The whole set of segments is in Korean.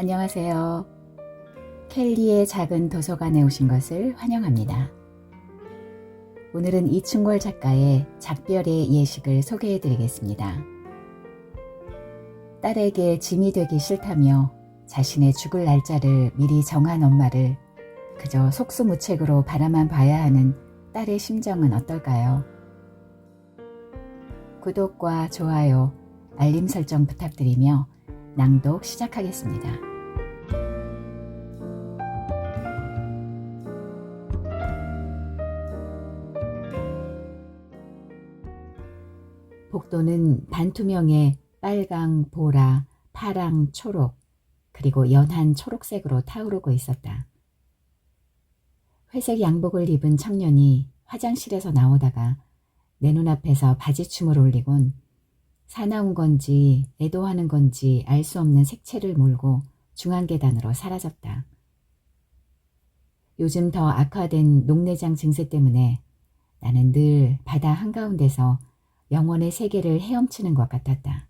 안녕하세요. 켈리의 작은 도서관에 오신 것을 환영합니다. 오늘은 이충골 작가의 작별의 예식을 소개해 드리겠습니다. 딸에게 짐이 되기 싫다며 자신의 죽을 날짜를 미리 정한 엄마를 그저 속수무책으로 바라만 봐야 하는 딸의 심정은 어떨까요? 구독과 좋아요, 알림 설정 부탁드리며 낭독 시작하겠습니다. 복도는 반투명의 빨강, 보라, 파랑, 초록, 그리고 연한 초록색으로 타오르고 있었다. 회색 양복을 입은 청년이 화장실에서 나오다가 내 눈앞에서 바지춤을 올리곤 사나운 건지 애도하는 건지 알 수 없는 색채를 몰고 중앙계단으로 사라졌다. 요즘 더 악화된 녹내장 증세 때문에 나는 늘 바다 한가운데서 영혼의 세계를 헤엄치는 것 같았다.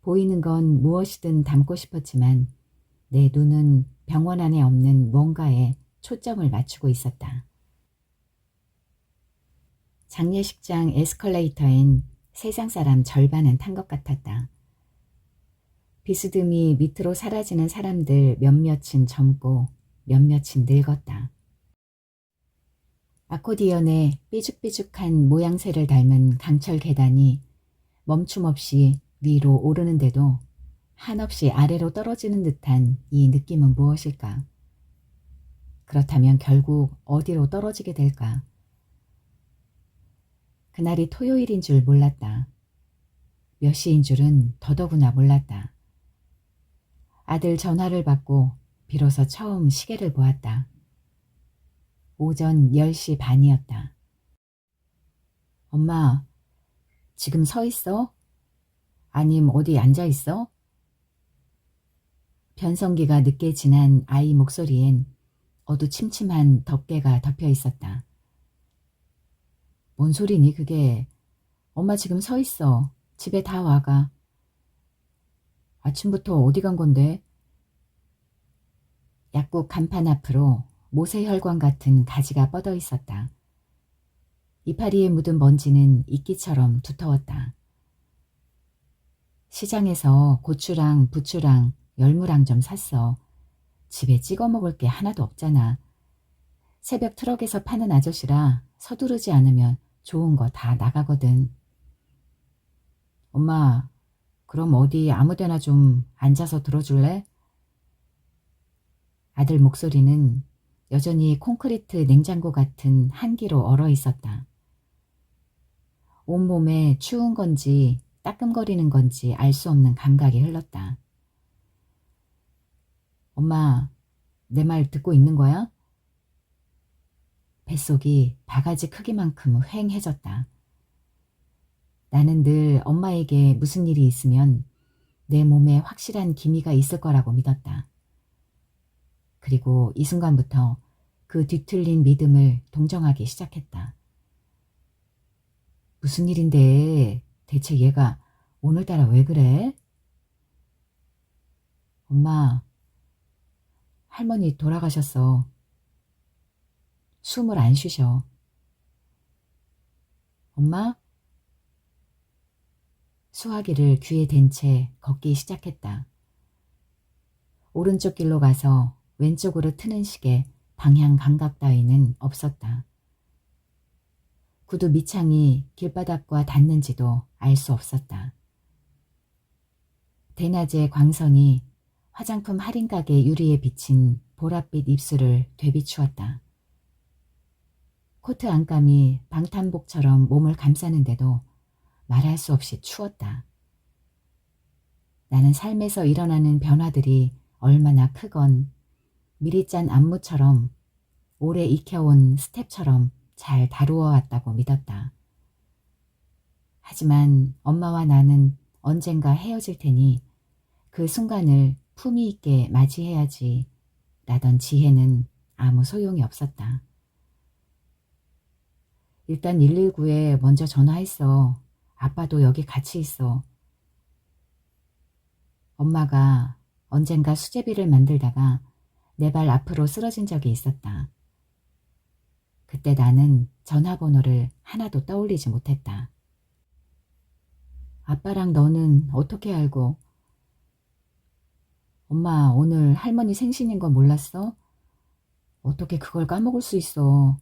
보이는 건 무엇이든 담고 싶었지만 내 눈은 병원 안에 없는 뭔가에 초점을 맞추고 있었다. 장례식장 에스컬레이터엔 세상 사람 절반은 탄 것 같았다. 비스듬히 밑으로 사라지는 사람들 몇몇은 젊고 몇몇은 늙었다. 아코디언의 삐죽삐죽한 모양새를 닮은 강철 계단이 멈춤없이 위로 오르는데도 한없이 아래로 떨어지는 듯한 이 느낌은 무엇일까? 그렇다면 결국 어디로 떨어지게 될까? 그날이 토요일인 줄 몰랐다. 몇 시인 줄은 더더구나 몰랐다. 아들 전화를 받고 비로소 처음 시계를 보았다. 오전 10시 반이었다. 엄마, 지금 서 있어? 아님 어디 앉아 있어? 변성기가 늦게 지난 아이 목소리엔 어두침침한 덮개가 덮여 있었다. 뭔 소리니 그게? 엄마 지금 서 있어. 집에 다 와가. 아침부터 어디 간 건데? 약국 간판 앞으로 모세혈관 같은 가지가 뻗어 있었다. 이파리에 묻은 먼지는 이끼처럼 두터웠다. 시장에서 고추랑 부추랑 열무랑 좀 샀어. 집에 찍어 먹을 게 하나도 없잖아. 새벽 트럭에서 파는 아저씨라 서두르지 않으면 좋은 거 다 나가거든. 엄마, 그럼 어디 아무데나 좀 앉아서 들어줄래? 아들 목소리는 여전히 콘크리트 냉장고 같은 한기로 얼어 있었다. 온몸에 추운 건지 따끔거리는 건지 알 수 없는 감각이 흘렀다. 엄마, 내 말 듣고 있는 거야? 뱃속이 바가지 크기만큼 휑해졌다. 나는 늘 엄마에게 무슨 일이 있으면 내 몸에 확실한 기미가 있을 거라고 믿었다. 그리고 이 순간부터 그 뒤틀린 믿음을 동정하기 시작했다. 무슨 일인데 대체 얘가 오늘따라 왜 그래? 엄마, 할머니 돌아가셨어. 숨을 안 쉬셔. 엄마? 수화기를 귀에 댄 채 걷기 시작했다. 오른쪽 길로 가서 왼쪽으로 트는 식의 방향 감각 따위는 없었다. 구두 밑창이 길바닥과 닿는지도 알 수 없었다. 대낮의 광선이 화장품 할인 가게 유리에 비친 보랏빛 입술을 되비추었다. 코트 안감이 방탄복처럼 몸을 감싸는데도 말할 수 없이 추웠다. 나는 삶에서 일어나는 변화들이 얼마나 크건 미리 짠 안무처럼 오래 익혀온 스텝처럼 잘 다루어 왔다고 믿었다. 하지만 엄마와 나는 언젠가 헤어질 테니 그 순간을 품위 있게 맞이해야지 라던 지혜는 아무 소용이 없었다. 일단 119에 먼저 전화했어. 아빠도 여기 같이 있어. 엄마가 언젠가 수제비를 만들다가 내 발 앞으로 쓰러진 적이 있었다. 그때 나는 전화번호를 하나도 떠올리지 못했다. 아빠랑 너는 어떻게 알고? 엄마, 오늘 할머니 생신인 건 몰랐어? 어떻게 그걸 까먹을 수 있어?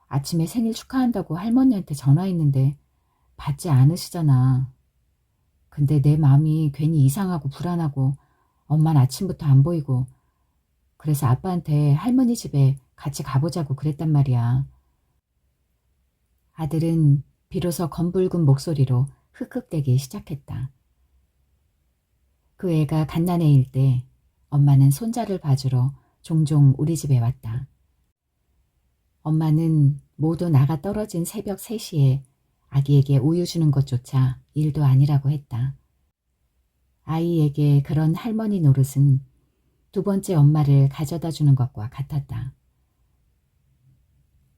아침에 생일 축하한다고 할머니한테 전화했는데 받지 않으시잖아. 근데 내 마음이 괜히 이상하고 불안하고 엄마는 아침부터 안 보이고 그래서 아빠한테 할머니 집에 같이 가보자고 그랬단 말이야. 아들은 비로소 검붉은 목소리로 흑흑대기 시작했다. 그 애가 갓난애일 때 엄마는 손자를 봐주러 종종 우리 집에 왔다. 엄마는 모두 나가 떨어진 새벽 3시에 아기에게 우유 주는 것조차 일도 아니라고 했다. 아이에게 그런 할머니 노릇은 두 번째 엄마를 가져다 주는 것과 같았다.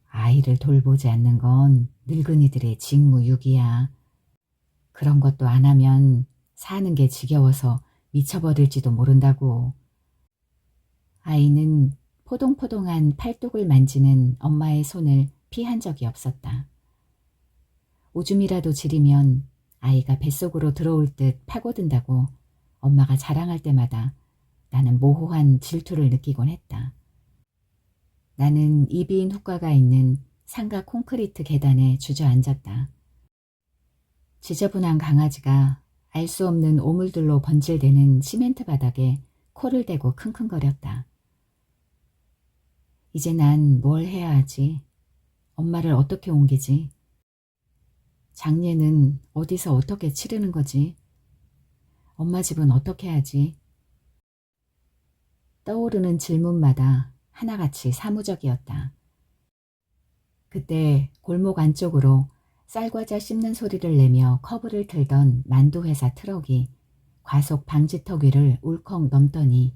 아이를 돌보지 않는 건 늙은이들의 직무유기야. 그런 것도 안 하면 사는 게 지겨워서 미쳐버릴지도 모른다고. 아이는 포동포동한 팔뚝을 만지는 엄마의 손을 피한 적이 없었다. 오줌이라도 지리면 아이가 뱃속으로 들어올 듯 파고든다고 엄마가 자랑할 때마다 나는 모호한 질투를 느끼곤 했다. 나는 이비인 후과가 있는 상가 콘크리트 계단에 주저앉았다. 지저분한 강아지가 알 수 없는 오물들로 번질대는 시멘트 바닥에 코를 대고 킁킁거렸다. 이제 난 뭘 해야 하지? 엄마를 어떻게 옮기지? 장례는 어디서 어떻게 치르는 거지? 엄마 집은 어떻게 하지? 떠오르는 질문마다 하나같이 사무적이었다. 그때 골목 안쪽으로 쌀과자 씹는 소리를 내며 커브를 틀던 만두회사 트럭이 과속 방지턱 위를 울컥 넘더니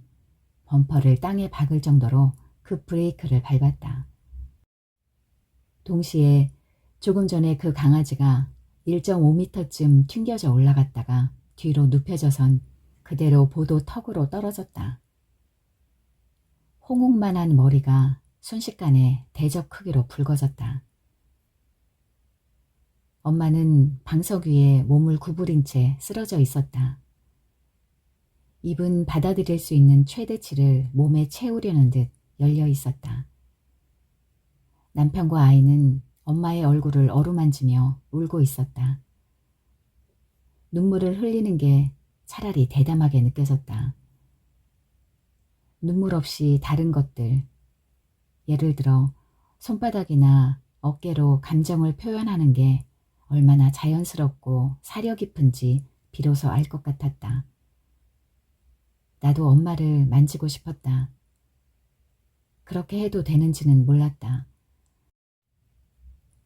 범퍼를 땅에 박을 정도로 급 브레이크를 밟았다. 동시에 조금 전에 그 강아지가 1.5m쯤 튕겨져 올라갔다가 뒤로 눕혀져선 그대로 보도 턱으로 떨어졌다. 홍옥만한 머리가 순식간에 대접 크기로 붉어졌다. 엄마는 방석 위에 몸을 구부린 채 쓰러져 있었다. 입은 받아들일 수 있는 최대치를 몸에 채우려는 듯 열려 있었다. 남편과 아이는 엄마의 얼굴을 어루만지며 울고 있었다. 눈물을 흘리는 게 차라리 대담하게 느껴졌다. 눈물 없이 다른 것들, 예를 들어 손바닥이나 어깨로 감정을 표현하는 게 얼마나 자연스럽고 사려 깊은지 비로소 알 것 같았다. 나도 엄마를 만지고 싶었다. 그렇게 해도 되는지는 몰랐다.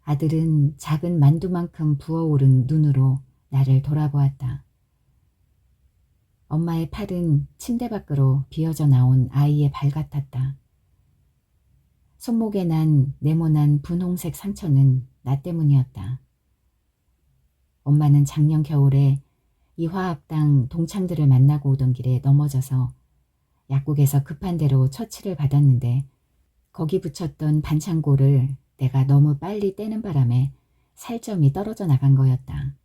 아들은 작은 만두만큼 부어오른 눈으로 나를 돌아보았다. 엄마의 팔은 침대 밖으로 비어져 나온 아이의 발 같았다. 손목에 난 네모난 분홍색 상처는 나 때문이었다. 엄마는 작년 겨울에 이 화학당 동창들을 만나고 오던 길에 넘어져서 약국에서 급한 대로 처치를 받았는데 거기 붙였던 반창고를 내가 너무 빨리 떼는 바람에 살점이 떨어져 나간 거였다.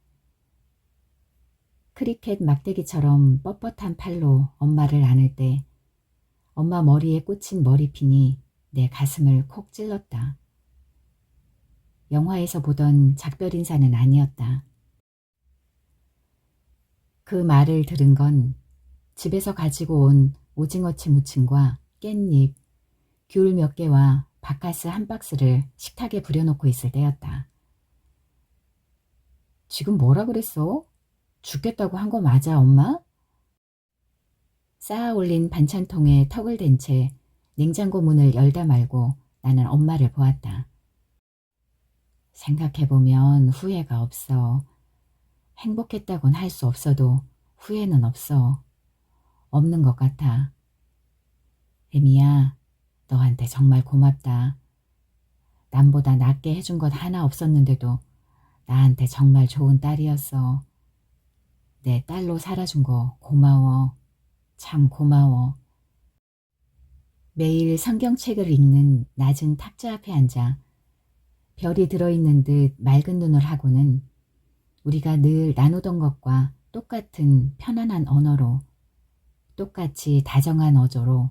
크리켓 막대기처럼 뻣뻣한 팔로 엄마를 안을 때 엄마 머리에 꽂힌 머리핀이 내 가슴을 콕 찔렀다. 영화에서 보던 작별 인사는 아니었다. 그 말을 들은 건 집에서 가지고 온 오징어채 무침과 깻잎, 귤 몇 개와 바카스 한 박스를 식탁에 부려놓고 있을 때였다. 지금 뭐라 그랬어? 죽겠다고 한 거 맞아, 엄마? 쌓아 올린 반찬통에 턱을 댄 채 냉장고 문을 열다 말고 나는 엄마를 보았다. 생각해보면 후회가 없어. 행복했다곤 할 수 없어도 후회는 없어. 없는 것 같아. 에미야, 너한테 정말 고맙다. 남보다 낫게 해준 것 하나 없었는데도 나한테 정말 좋은 딸이었어. 내 딸로 살아준 거 고마워. 참 고마워. 매일 성경책을 읽는 낮은 탁자 앞에 앉아 별이 들어있는 듯 맑은 눈을 하고는 우리가 늘 나누던 것과 똑같은 편안한 언어로, 똑같이 다정한 어조로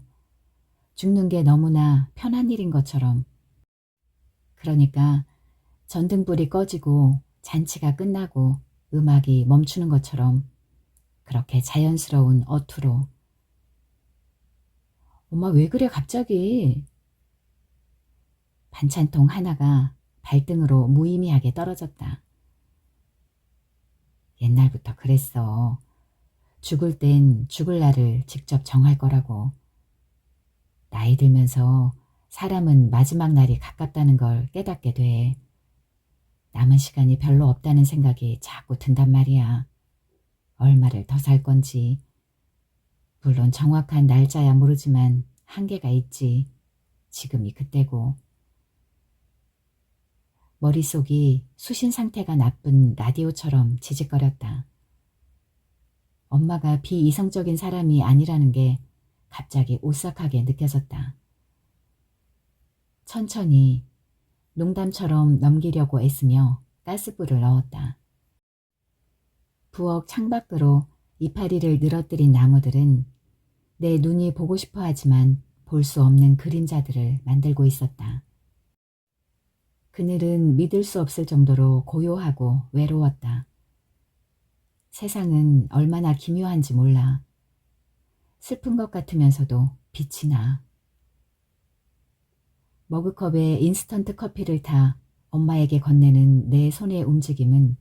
죽는 게 너무나 편한 일인 것처럼, 그러니까 전등불이 꺼지고 잔치가 끝나고 음악이 멈추는 것처럼 그렇게 자연스러운 어투로. 엄마 왜 그래 갑자기? 반찬통 하나가 발등으로 무의미하게 떨어졌다. 옛날부터 그랬어. 죽을 땐 죽을 날을 직접 정할 거라고. 나이 들면서 사람은 마지막 날이 가깝다는 걸 깨닫게 돼. 남은 시간이 별로 없다는 생각이 자꾸 든단 말이야. 얼마를 더 살 건지. 물론 정확한 날짜야 모르지만 한계가 있지. 지금이 그때고. 머릿속이 수신 상태가 나쁜 라디오처럼 지직거렸다. 엄마가 비이성적인 사람이 아니라는 게 갑자기 오싹하게 느껴졌다. 천천히 농담처럼 넘기려고 애쓰며 가스불을 넣었다. 부엌 창밖으로 이파리를 늘어뜨린 나무들은 내 눈이 보고 싶어 하지만 볼 수 없는 그림자들을 만들고 있었다. 그늘은 믿을 수 없을 정도로 고요하고 외로웠다. 세상은 얼마나 기묘한지 몰라. 슬픈 것 같으면서도 빛이 나. 머그컵에 인스턴트 커피를 타 엄마에게 건네는 내 손의 움직임은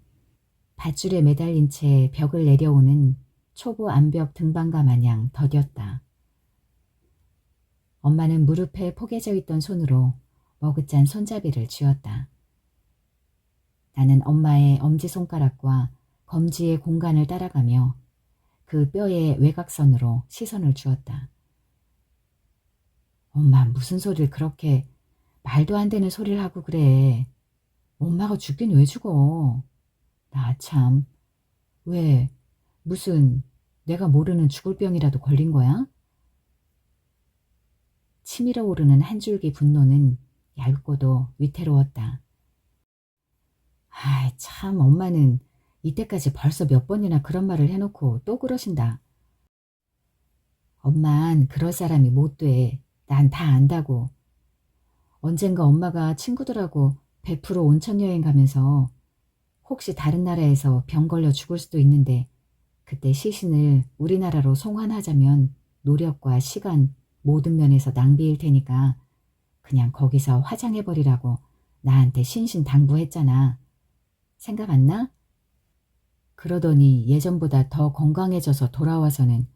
밧줄에 매달린 채 벽을 내려오는 초보 암벽 등반가 마냥 더뎠다. 엄마는 무릎에 포개져 있던 손으로 머그잔 손잡이를 쥐었다. 나는 엄마의 엄지손가락과 검지의 공간을 따라가며 그 뼈의 외곽선으로 시선을 주었다. 엄마 무슨 소리를 그렇게 말도 안 되는 소리를 하고 그래. 엄마가 죽긴 왜 죽어. 나 참. 왜? 무슨 내가 모르는 죽을 병이라도 걸린 거야? 치밀어 오르는 한 줄기 분노는 얇고도 위태로웠다. 아이 참 엄마는 이때까지 벌써 몇 번이나 그런 말을 해놓고 또 그러신다. 엄만 그럴 사람이 못 돼. 난 다 안다고. 언젠가 엄마가 친구들하고 100% 온천 여행 가면서 혹시 다른 나라에서 병 걸려 죽을 수도 있는데 그때 시신을 우리나라로 송환하자면 노력과 시간 모든 면에서 낭비일 테니까 그냥 거기서 화장해버리라고 나한테 신신당부했잖아. 생각 안 나? 그러더니 예전보다 더 건강해져서 돌아와서는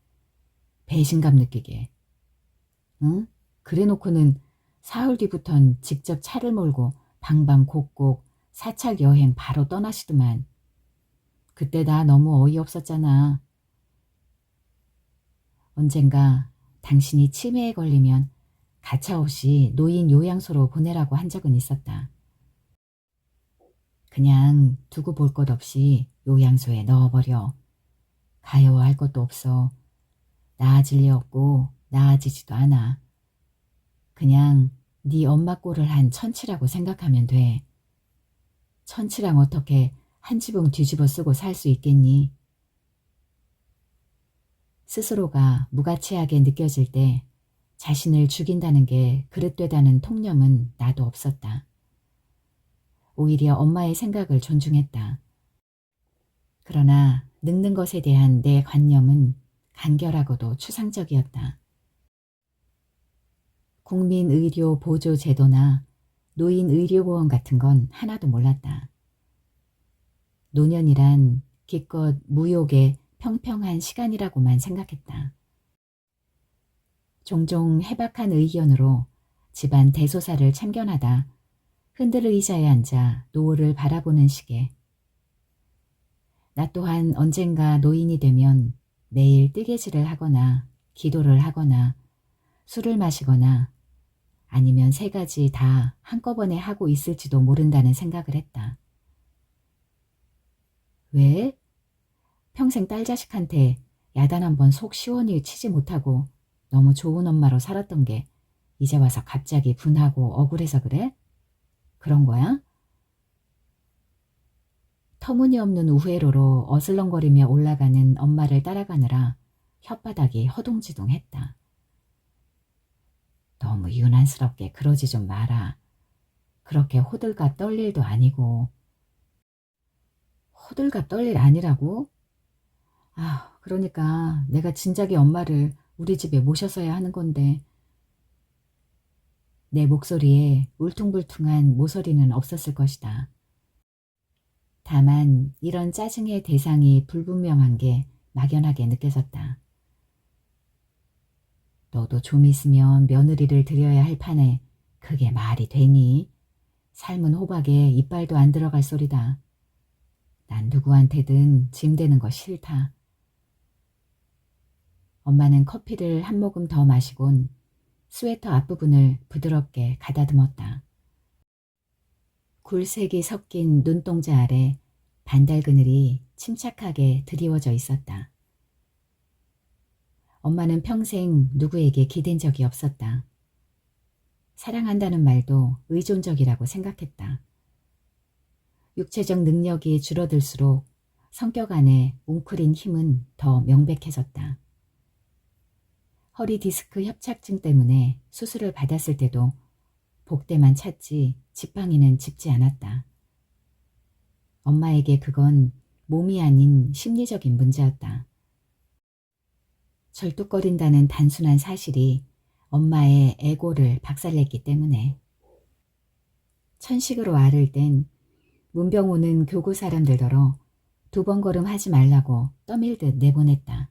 배신감 느끼게. 응? 그래놓고는 사흘 뒤부턴 직접 차를 몰고 방방곡곡 사찰 여행 바로 떠나시더만. 그때 나 너무 어이없었잖아. 언젠가 당신이 치매에 걸리면 가차없이 노인 요양소로 보내라고 한 적은 있었다. 그냥 두고 볼 것 없이 요양소에 넣어버려. 가여워할 것도 없어. 나아질 리 없고 나아지지도 않아. 그냥 네 엄마 꼴을 한 천치라고 생각하면 돼. 천치랑 어떻게 한 지붕 뒤집어 쓰고 살 수 있겠니? 스스로가 무가치하게 느껴질 때 자신을 죽인다는 게 그릇되다는 통념은 나도 없었다. 오히려 엄마의 생각을 존중했다. 그러나 늙는 것에 대한 내 관념은 간결하고도 추상적이었다. 국민의료보조제도나 노인의료보험 같은 건 하나도 몰랐다. 노년이란 기껏 무욕의 평평한 시간이라고만 생각했다. 종종 해박한 의견으로 집안 대소사를 참견하다 흔들 의자에 앉아 노을을 바라보는 시계. 나 또한 언젠가 노인이 되면 매일 뜨개질을 하거나 기도를 하거나 술을 마시거나 아니면 세 가지 다 한꺼번에 하고 있을지도 모른다는 생각을 했다. 왜? 평생 딸 자식한테 야단 한 번 속 시원히 치지 못하고 너무 좋은 엄마로 살았던 게 이제 와서 갑자기 분하고 억울해서 그래? 그런 거야? 터무니없는 우회로로 어슬렁거리며 올라가는 엄마를 따라가느라 혓바닥이 허둥지둥했다. 너무 유난스럽게 그러지 좀 마라. 그렇게 호들갑 떨 일도 아니고. 호들갑 떨 일 아니라고? 아, 그러니까 내가 진작에 엄마를 우리 집에 모셨어야 하는 건데. 내 목소리에 울퉁불퉁한 모서리는 없었을 것이다. 다만 이런 짜증의 대상이 불분명한 게 막연하게 느껴졌다. 너도 좀 있으면 며느리를 들여야 할 판에 그게 말이 되니? 삶은 호박에 이빨도 안 들어갈 소리다. 난 누구한테든 짐되는 거 싫다. 엄마는 커피를 한 모금 더 마시곤 스웨터 앞부분을 부드럽게 가다듬었다. 굴색이 섞인 눈동자 아래 반달 그늘이 침착하게 드리워져 있었다. 엄마는 평생 누구에게 기댄 적이 없었다. 사랑한다는 말도 의존적이라고 생각했다. 육체적 능력이 줄어들수록 성격 안에 웅크린 힘은 더 명백해졌다. 허리 디스크 협착증 때문에 수술을 받았을 때도 복대만 찼지 지팡이는 짚지 않았다. 엄마에게 그건 몸이 아닌 심리적인 문제였다. 절뚝거린다는 단순한 사실이 엄마의 에고를 박살냈기 때문에. 천식으로 앓을 땐 문병 오는 교구 사람들더러 두 번 걸음 하지 말라고 떠밀듯 내보냈다.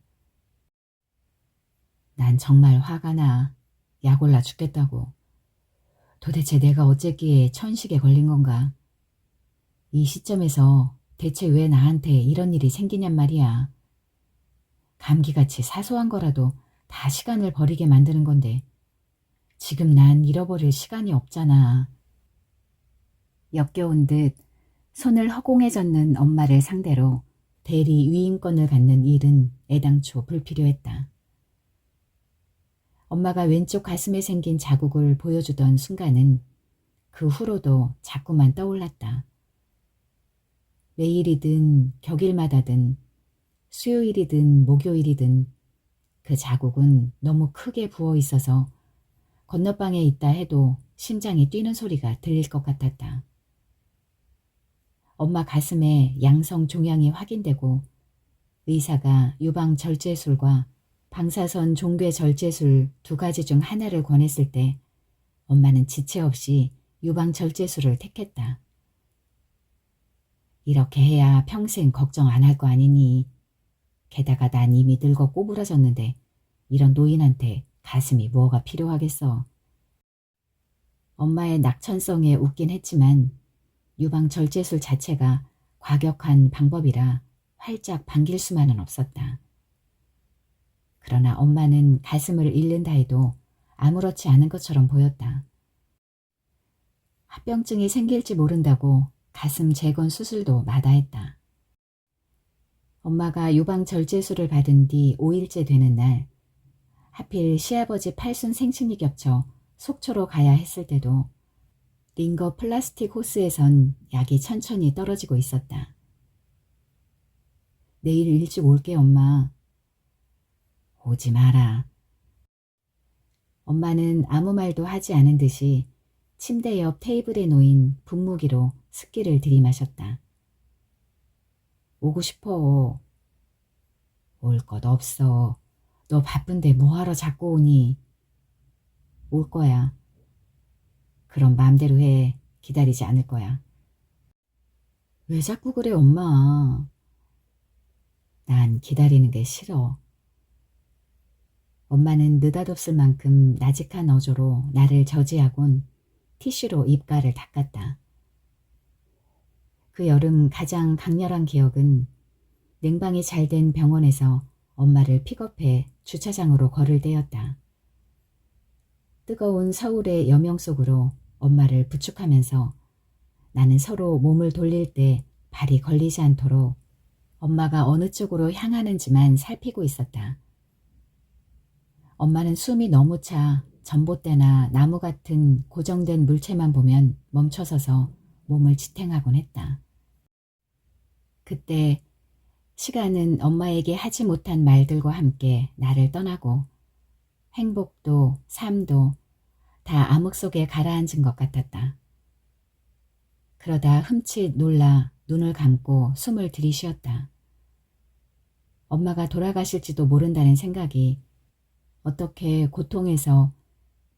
난 정말 화가 나. 약 올라 죽겠다고. 도대체 내가 어쨌기에 천식에 걸린 건가? 이 시점에서 대체 왜 나한테 이런 일이 생기냔 말이야. 감기같이 사소한 거라도 다 시간을 버리게 만드는 건데 지금 난 잃어버릴 시간이 없잖아. 역겨운 듯 손을 허공에 젓는 엄마를 상대로 대리 위임권을 갖는 일은 애당초 불필요했다. 엄마가 왼쪽 가슴에 생긴 자국을 보여주던 순간은 그 후로도 자꾸만 떠올랐다. 매일이든 격일마다든 수요일이든 목요일이든 그 자국은 너무 크게 부어 있어서 건너방에 있다 해도 심장이 뛰는 소리가 들릴 것 같았다. 엄마 가슴에 양성 종양이 확인되고 의사가 유방절제술과 방사선 종괴절제술 두 가지 중 하나를 권했을 때 엄마는 지체 없이 유방절제술을 택했다. 이렇게 해야 평생 걱정 안 할 거 아니니. 게다가 난 이미 늙어 꼬부라졌는데 이런 노인한테 가슴이 뭐가 필요하겠어. 엄마의 낙천성에 웃긴 했지만 유방절제술 자체가 과격한 방법이라 활짝 반길 수만은 없었다. 그러나 엄마는 가슴을 잃는다 해도 아무렇지 않은 것처럼 보였다. 합병증이 생길지 모른다고 가슴 재건 수술도 마다했다. 엄마가 유방절제술을 받은 뒤 5일째 되는 날, 하필 시아버지 팔순 생신이 겹쳐 속초로 가야 했을 때도 링거 플라스틱 호스에선 약이 천천히 떨어지고 있었다. 내일 일찍 올게 엄마. 오지 마라. 엄마는 아무 말도 하지 않은 듯이 침대 옆 테이블에 놓인 분무기로 습기를 들이마셨다. 오고 싶어. 올 것 없어. 너 바쁜데 뭐하러 자꾸 오니? 올 거야. 그럼 마음대로 해. 기다리지 않을 거야. 왜 자꾸 그래 엄마. 난 기다리는 게 싫어. 엄마는 느닷없을 만큼 나직한 어조로 나를 저지하곤 티슈로 입가를 닦았다. 그 여름 가장 강렬한 기억은 냉방이 잘 된 병원에서 엄마를 픽업해 주차장으로 걸을 때였다. 뜨거운 서울의 여명 속으로 엄마를 부축하면서 나는 서로 몸을 돌릴 때 발이 걸리지 않도록 엄마가 어느 쪽으로 향하는지만 살피고 있었다. 엄마는 숨이 너무 차 전봇대나 나무 같은 고정된 물체만 보면 멈춰서서 몸을 지탱하곤 했다. 그때 시간은 엄마에게 하지 못한 말들과 함께 나를 떠나고 행복도 삶도 다 암흑 속에 가라앉은 것 같았다. 그러다 흠칫 놀라 눈을 감고 숨을 들이쉬었다. 엄마가 돌아가실지도 모른다는 생각이 어떻게 고통에서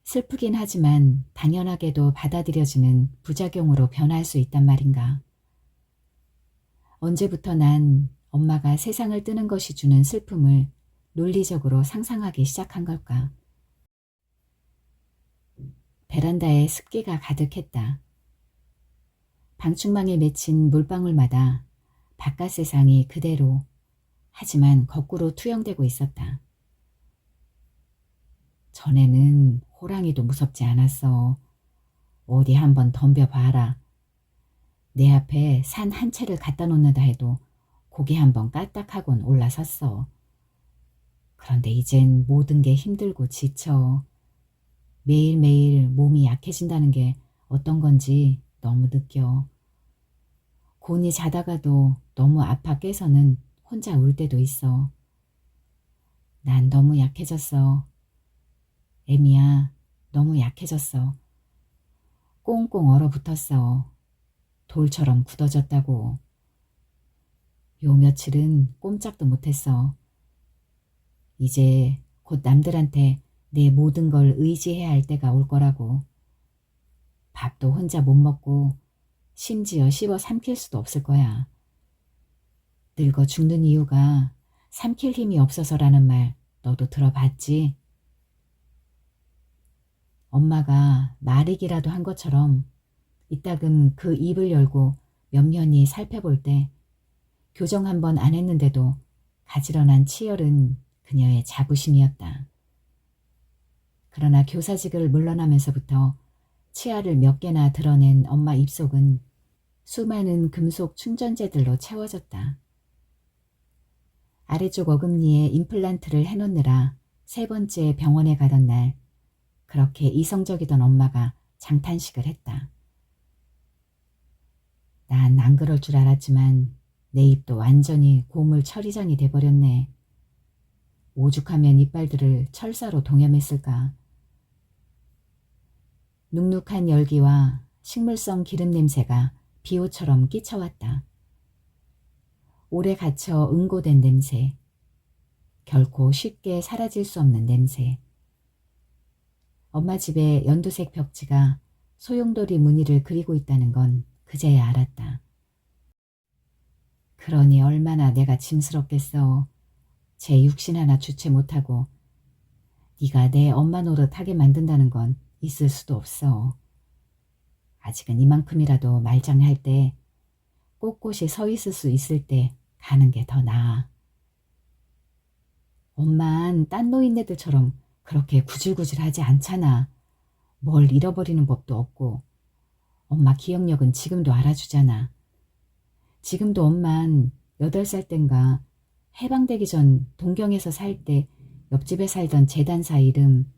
슬프긴 하지만 당연하게도 받아들여지는 부작용으로 변할 수 있단 말인가. 언제부터 난 엄마가 세상을 뜨는 것이 주는 슬픔을 논리적으로 상상하기 시작한 걸까. 베란다에 습기가 가득했다. 방충망에 맺힌 물방울마다 바깥 세상이 그대로 하지만 거꾸로 투영되고 있었다. 전에는 호랑이도 무섭지 않았어. 어디 한번 덤벼봐라. 내 앞에 산 한 채를 갖다 놓는다 해도 고개 한번 까딱하곤 올라섰어. 그런데 이젠 모든 게 힘들고 지쳐. 매일매일 몸이 약해진다는 게 어떤 건지 너무 느껴. 곤히 자다가도 너무 아파 깨서는 혼자 울 때도 있어. 난 너무 약해졌어. 에미야, 너무 약해졌어. 꽁꽁 얼어붙었어. 돌처럼 굳어졌다고. 요 며칠은 꼼짝도 못했어. 이제 곧 남들한테 내 모든 걸 의지해야 할 때가 올 거라고. 밥도 혼자 못 먹고 심지어 씹어 삼킬 수도 없을 거야. 늙어 죽는 이유가 삼킬 힘이 없어서라는 말 너도 들어봤지? 엄마가 말이기라도 한 것처럼 이따금 그 입을 열고 면면히 살펴볼 때 교정 한 번 안 했는데도 가지런한 치열은 그녀의 자부심이었다. 그러나 교사직을 물러나면서부터 치아를 몇 개나 드러낸 엄마 입속은 수많은 금속 충전재들로 채워졌다. 아래쪽 어금니에 임플란트를 해놓느라 3번째 병원에 가던 날 그렇게 이성적이던 엄마가 장탄식을 했다. 난 안 그럴 줄 알았지만 내 입도 완전히 고물 처리장이 돼버렸네. 오죽하면 이빨들을 철사로 동염했을까. 눅눅한 열기와 식물성 기름 냄새가 비호처럼 끼쳐왔다. 오래 갇혀 응고된 냄새. 결코 쉽게 사라질 수 없는 냄새. 엄마 집에 연두색 벽지가 소용돌이 무늬를 그리고 있다는 건 그제야 알았다. 그러니 얼마나 내가 짐스럽겠어. 제 육신 하나 주체 못하고 네가 내 엄마 노릇 하게 만든다는 건 있을 수도 없어. 아직은 이만큼이라도 말장할 때 꼿꼿이 서 있을 수 있을 때 가는 게 더 나아. 엄만 딴 노인네들처럼 그렇게 구질구질하지 않잖아. 뭘 잃어버리는 법도 없고. 엄마 기억력은 지금도 알아주잖아. 지금도 엄만 8살 땐가 해방되기 전 동경에서 살 때 옆집에 살던 재단사 이름,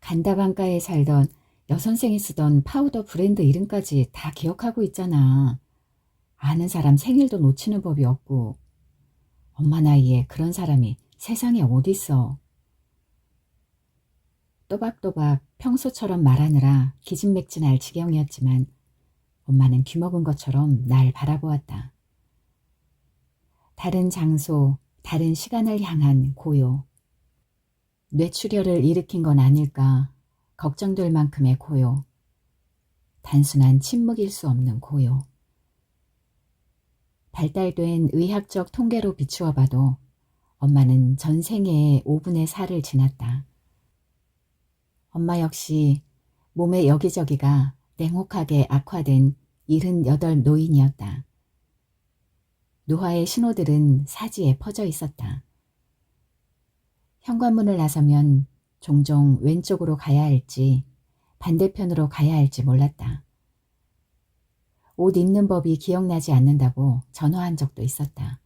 간다방가에 살던 여선생이 쓰던 파우더 브랜드 이름까지 다 기억하고 있잖아. 아는 사람 생일도 놓치는 법이 없고. 엄마 나이에 그런 사람이 세상에 어딨어. 또박또박 평소처럼 말하느라 기진맥진할 지경이었지만 엄마는 귀먹은 것처럼 날 바라보았다. 다른 장소, 다른 시간을 향한 고요. 뇌출혈을 일으킨 건 아닐까 걱정될 만큼의 고요. 단순한 침묵일 수 없는 고요. 발달된 의학적 통계로 비추어 봐도 엄마는 전 생애의 5분의 4를 지났다. 엄마 역시 몸의 여기저기가 냉혹하게 악화된 78 노인이었다. 노화의 신호들은 사지에 퍼져 있었다. 현관문을 나서면 종종 왼쪽으로 가야 할지 반대편으로 가야 할지 몰랐다. 옷 입는 법이 기억나지 않는다고 전화한 적도 있었다.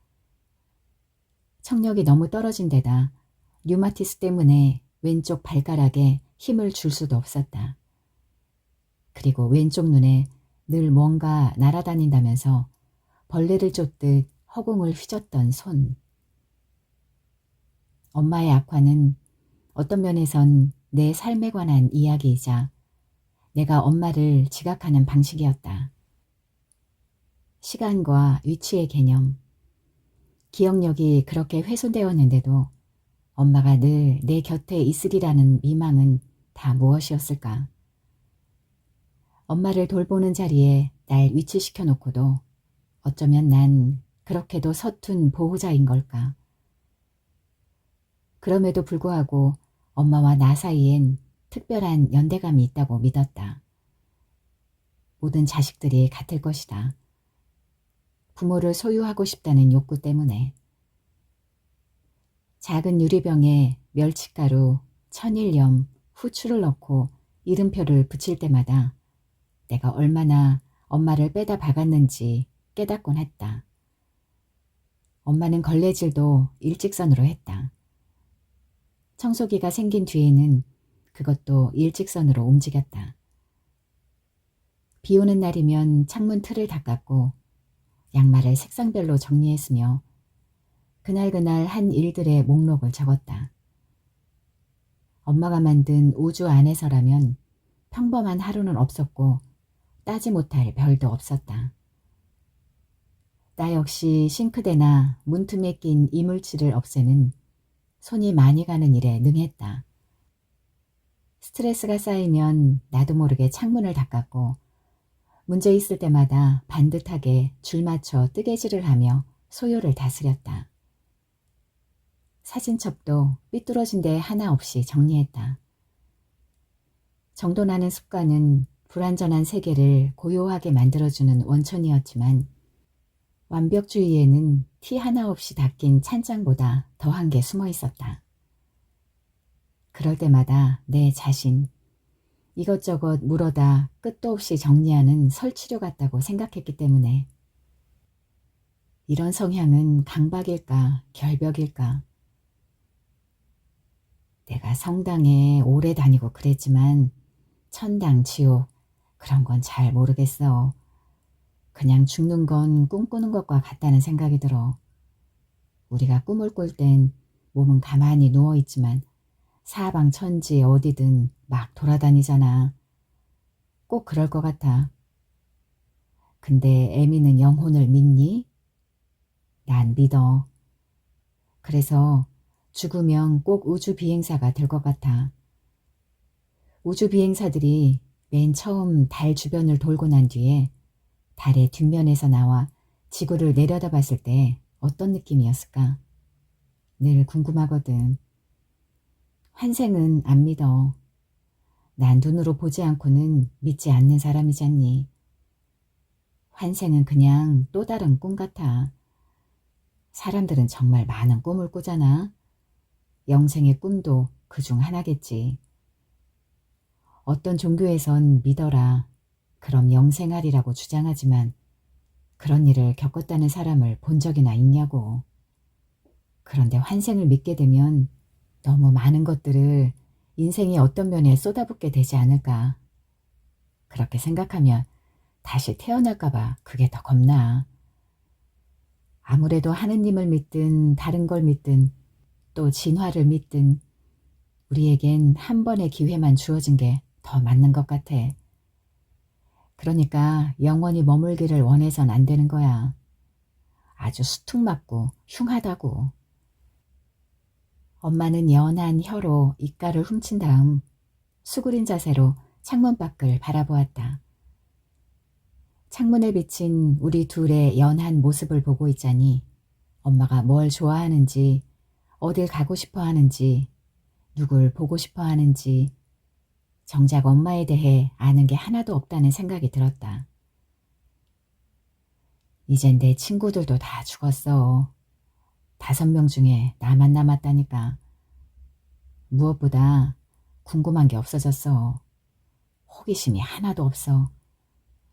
청력이 너무 떨어진 데다 류마티스 때문에 왼쪽 발가락에 힘을 줄 수도 없었다. 그리고 왼쪽 눈에 늘 뭔가 날아다닌다면서 벌레를 쫓듯 허공을 휘젓던 손. 엄마의 악화는 어떤 면에선 내 삶에 관한 이야기이자 내가 엄마를 지각하는 방식이었다. 시간과 위치의 개념, 기억력이 그렇게 훼손되었는데도 엄마가 늘 내 곁에 있으리라는 미망은 다 무엇이었을까? 엄마를 돌보는 자리에 날 위치시켜 놓고도 어쩌면 난 그렇게도 서툰 보호자인 걸까? 그럼에도 불구하고 엄마와 나 사이엔 특별한 연대감이 있다고 믿었다. 모든 자식들이 같을 것이다. 부모를 소유하고 싶다는 욕구 때문에. 작은 유리병에 멸치가루, 천일염, 후추를 넣고 이름표를 붙일 때마다 내가 얼마나 엄마를 빼다 박았는지 깨닫곤 했다. 엄마는 걸레질도 일직선으로 했다. 청소기가 생긴 뒤에는 그것도 일직선으로 움직였다. 비 오는 날이면 창문 틀을 닦았고 양말을 색상별로 정리했으며 그날그날 한 일들의 목록을 적었다. 엄마가 만든 우주 안에서라면 평범한 하루는 없었고 따지 못할 별도 없었다. 나 역시 싱크대나 문틈에 낀 이물질을 없애는 손이 많이 가는 일에 능했다. 스트레스가 쌓이면 나도 모르게 창문을 닦았고 문제 있을 때마다 반듯하게 줄 맞춰 뜨개질을 하며 소요를 다스렸다. 사진첩도 삐뚤어진 데 하나 없이 정리했다. 정돈하는 습관은 불완전한 세계를 고요하게 만들어주는 원천이었지만 완벽주의에는 티 하나 없이 닦인 찬장보다 더한 게 숨어 있었다. 그럴 때마다 내 자신, 이것저것 물어다 끝도 없이 정리하는 설치류 같다고 생각했기 때문에 이런 성향은 강박일까 결벽일까? 내가 성당에 오래 다니고 그랬지만 천당, 지옥 그런 건 잘 모르겠어. 그냥 죽는 건 꿈꾸는 것과 같다는 생각이 들어. 우리가 꿈을 꿀 땐 몸은 가만히 누워있지만 사방 천지 어디든 막 돌아다니잖아. 꼭 그럴 것 같아. 근데 애미는 영혼을 믿니? 난 믿어. 그래서 죽으면 꼭 우주 비행사가 될 것 같아. 우주 비행사들이 맨 처음 달 주변을 돌고 난 뒤에 달의 뒷면에서 나와 지구를 내려다봤을 때 어떤 느낌이었을까? 늘 궁금하거든. 환생은 안 믿어. 난 눈으로 보지 않고는 믿지 않는 사람이잖니. 환생은 그냥 또 다른 꿈 같아. 사람들은 정말 많은 꿈을 꾸잖아. 영생의 꿈도 그중 하나겠지. 어떤 종교에선 믿어라. 그럼 영생하리라고 주장하지만 그런 일을 겪었다는 사람을 본 적이나 있냐고. 그런데 환생을 믿게 되면 너무 많은 것들을 인생의 어떤 면에 쏟아붓게 되지 않을까. 그렇게 생각하면 다시 태어날까봐 그게 더 겁나. 아무래도 하느님을 믿든 다른 걸 믿든 또 진화를 믿든 우리에겐 한 번의 기회만 주어진 게 더 맞는 것 같아. 그러니까 영원히 머물기를 원해선 안 되는 거야. 아주 수퉁맞고 흉하다고. 엄마는 연한 혀로 입가를 훔친 다음 수그린 자세로 창문 밖을 바라보았다. 창문에 비친 우리 둘의 연한 모습을 보고 있자니 엄마가 뭘 좋아하는지, 어딜 가고 싶어 하는지, 누굴 보고 싶어 하는지 정작 엄마에 대해 아는 게 하나도 없다는 생각이 들었다. 이젠 내 친구들도 다 죽었어. 5명 중에 나만 남았다니까. 무엇보다 궁금한 게 없어졌어. 호기심이 하나도 없어.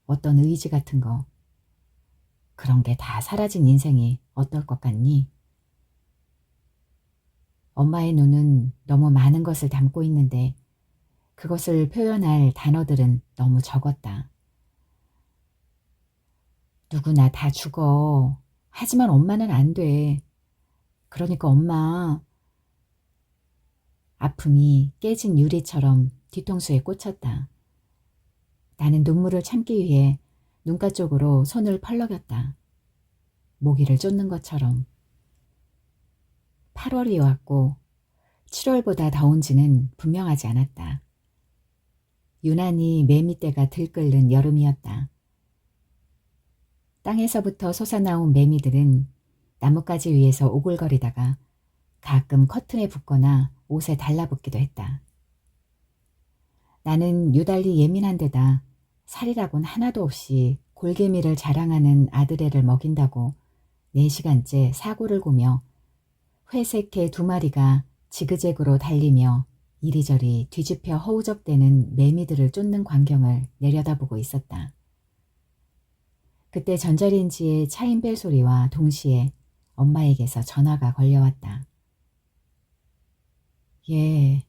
어떤 의지 같은 거. 그런 게 다 사라진 인생이 어떨 것 같니? 엄마의 눈은 너무 많은 것을 담고 있는데 그것을 표현할 단어들은 너무 적었다. 누구나 다 죽어. 하지만 엄마는 안 돼. 그러니까 엄마. 아픔이 깨진 유리처럼 뒤통수에 꽂혔다. 나는 눈물을 참기 위해 눈가 쪽으로 손을 펄럭였다. 모기를 쫓는 것처럼. 8월이 왔고 7월보다 더운지는 분명하지 않았다. 유난히 매미떼가 들끓는 여름이었다. 땅에서부터 솟아나온 매미들은 나뭇가지 위에서 오글거리다가 가끔 커튼에 붙거나 옷에 달라붙기도 했다. 나는 유달리 예민한 데다 살이라곤 하나도 없이 골개미를 자랑하는 아들애를 먹인다고 4시간째 사고를 고며 회색 개 2마리가 지그재그로 달리며 이리저리 뒤집혀 허우적대는 매미들을 쫓는 광경을 내려다보고 있었다. 그때 전자레인지의 차인벨 소리와 동시에 엄마에게서 전화가 걸려왔다. 얘,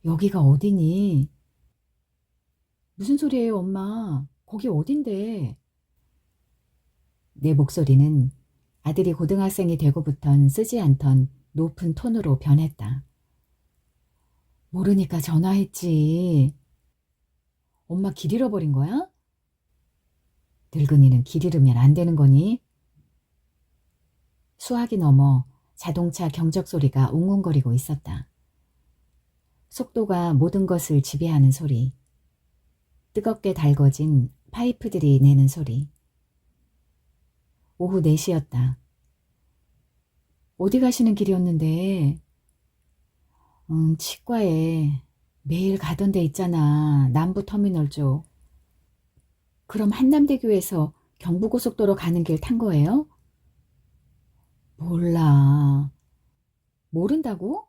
여기가 어디니? 무슨 소리예요, 엄마? 거기 어딘데? 내 목소리는 아들이 고등학생이 되고부턴 쓰지 않던 높은 톤으로 변했다. 모르니까 전화했지. 엄마 길 잃어버린 거야? 늙은이는 길 잃으면 안 되는 거니? 수화기 너머 자동차 경적 소리가 웅웅거리고 있었다. 속도가 모든 것을 지배하는 소리. 뜨겁게 달궈진 파이프들이 내는 소리. 오후 4시였다. 어디 가시는 길이었는데? 치과에 매일 가던 데 있잖아. 남부터미널 쪽. 그럼 한남대교에서 경부고속도로 가는 길 탄 거예요? 몰라. 모른다고?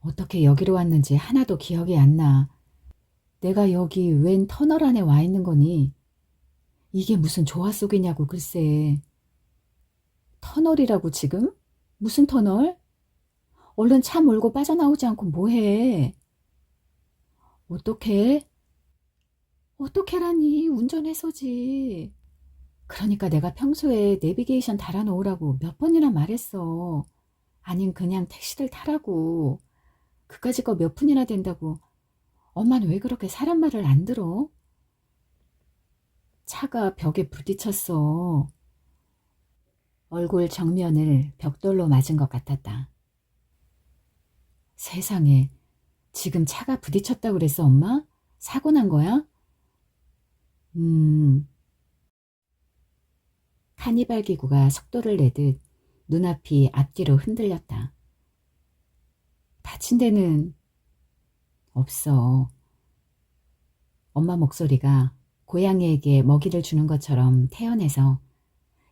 어떻게 여기로 왔는지 하나도 기억이 안 나. 내가 여기 웬 터널 안에 와 있는 거니? 이게 무슨 조화 속이냐고 글쎄. 터널이라고 지금? 무슨 터널? 얼른 차 몰고 빠져나오지 않고 뭐해? 어떡해? 어떡해라니 운전해서지. 그러니까 내가 평소에 내비게이션 달아놓으라고 몇 번이나 말했어. 아님 그냥 택시를 타라고. 그까짓 거 몇 푼이나 된다고. 엄마는 왜 그렇게 사람 말을 안 들어? 차가 벽에 부딪혔어. 얼굴 정면을 벽돌로 맞은 것 같았다. 세상에, 지금 차가 부딪혔다고 그랬어, 엄마? 사고 난 거야? 카니발 기구가 속도를 내듯 눈앞이 앞뒤로 흔들렸다. 다친 데는 없어. 엄마 목소리가 고양이에게 먹이를 주는 것처럼 태연해서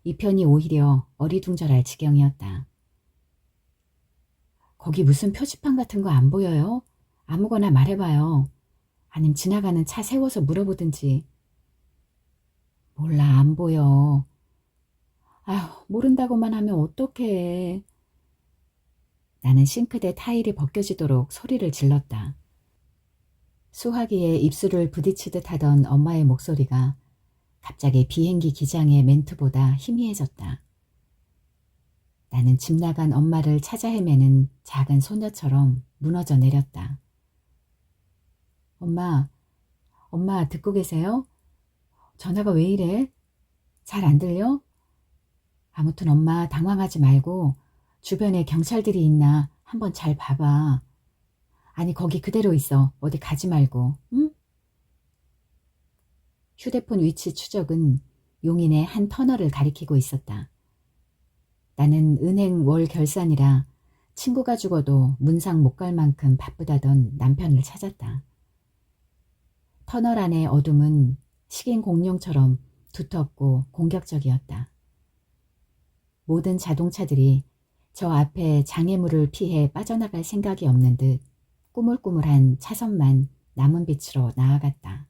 이 편이 오히려 어리둥절할 지경이었다. 거기 무슨 표지판 같은 거 안 보여요? 아무거나 말해봐요. 아님 지나가는 차 세워서 물어보든지. 몰라, 안 보여. 아휴, 모른다고만 하면 어떡해. 나는 싱크대 타일이 벗겨지도록 소리를 질렀다. 수화기에 입술을 부딪히듯 하던 엄마의 목소리가 갑자기 비행기 기장의 멘트보다 희미해졌다. 나는 집 나간 엄마를 찾아 헤매는 작은 소녀처럼 무너져 내렸다. 엄마, 엄마 듣고 계세요? 전화가 왜 이래? 잘 안 들려? 아무튼 엄마 당황하지 말고 주변에 경찰들이 있나 한번 잘 봐봐. 아니 거기 그대로 있어. 어디 가지 말고. 응? 휴대폰 위치 추적은 용인의 한 터널을 가리키고 있었다. 나는 은행 월 결산이라 친구가 죽어도 문상 못 갈 만큼 바쁘다던 남편을 찾았다. 터널 안의 어둠은 식인 공룡처럼 두텁고 공격적이었다. 모든 자동차들이 저 앞에 장애물을 피해 빠져나갈 생각이 없는 듯 꾸물꾸물한 차선만 남은 빛으로 나아갔다.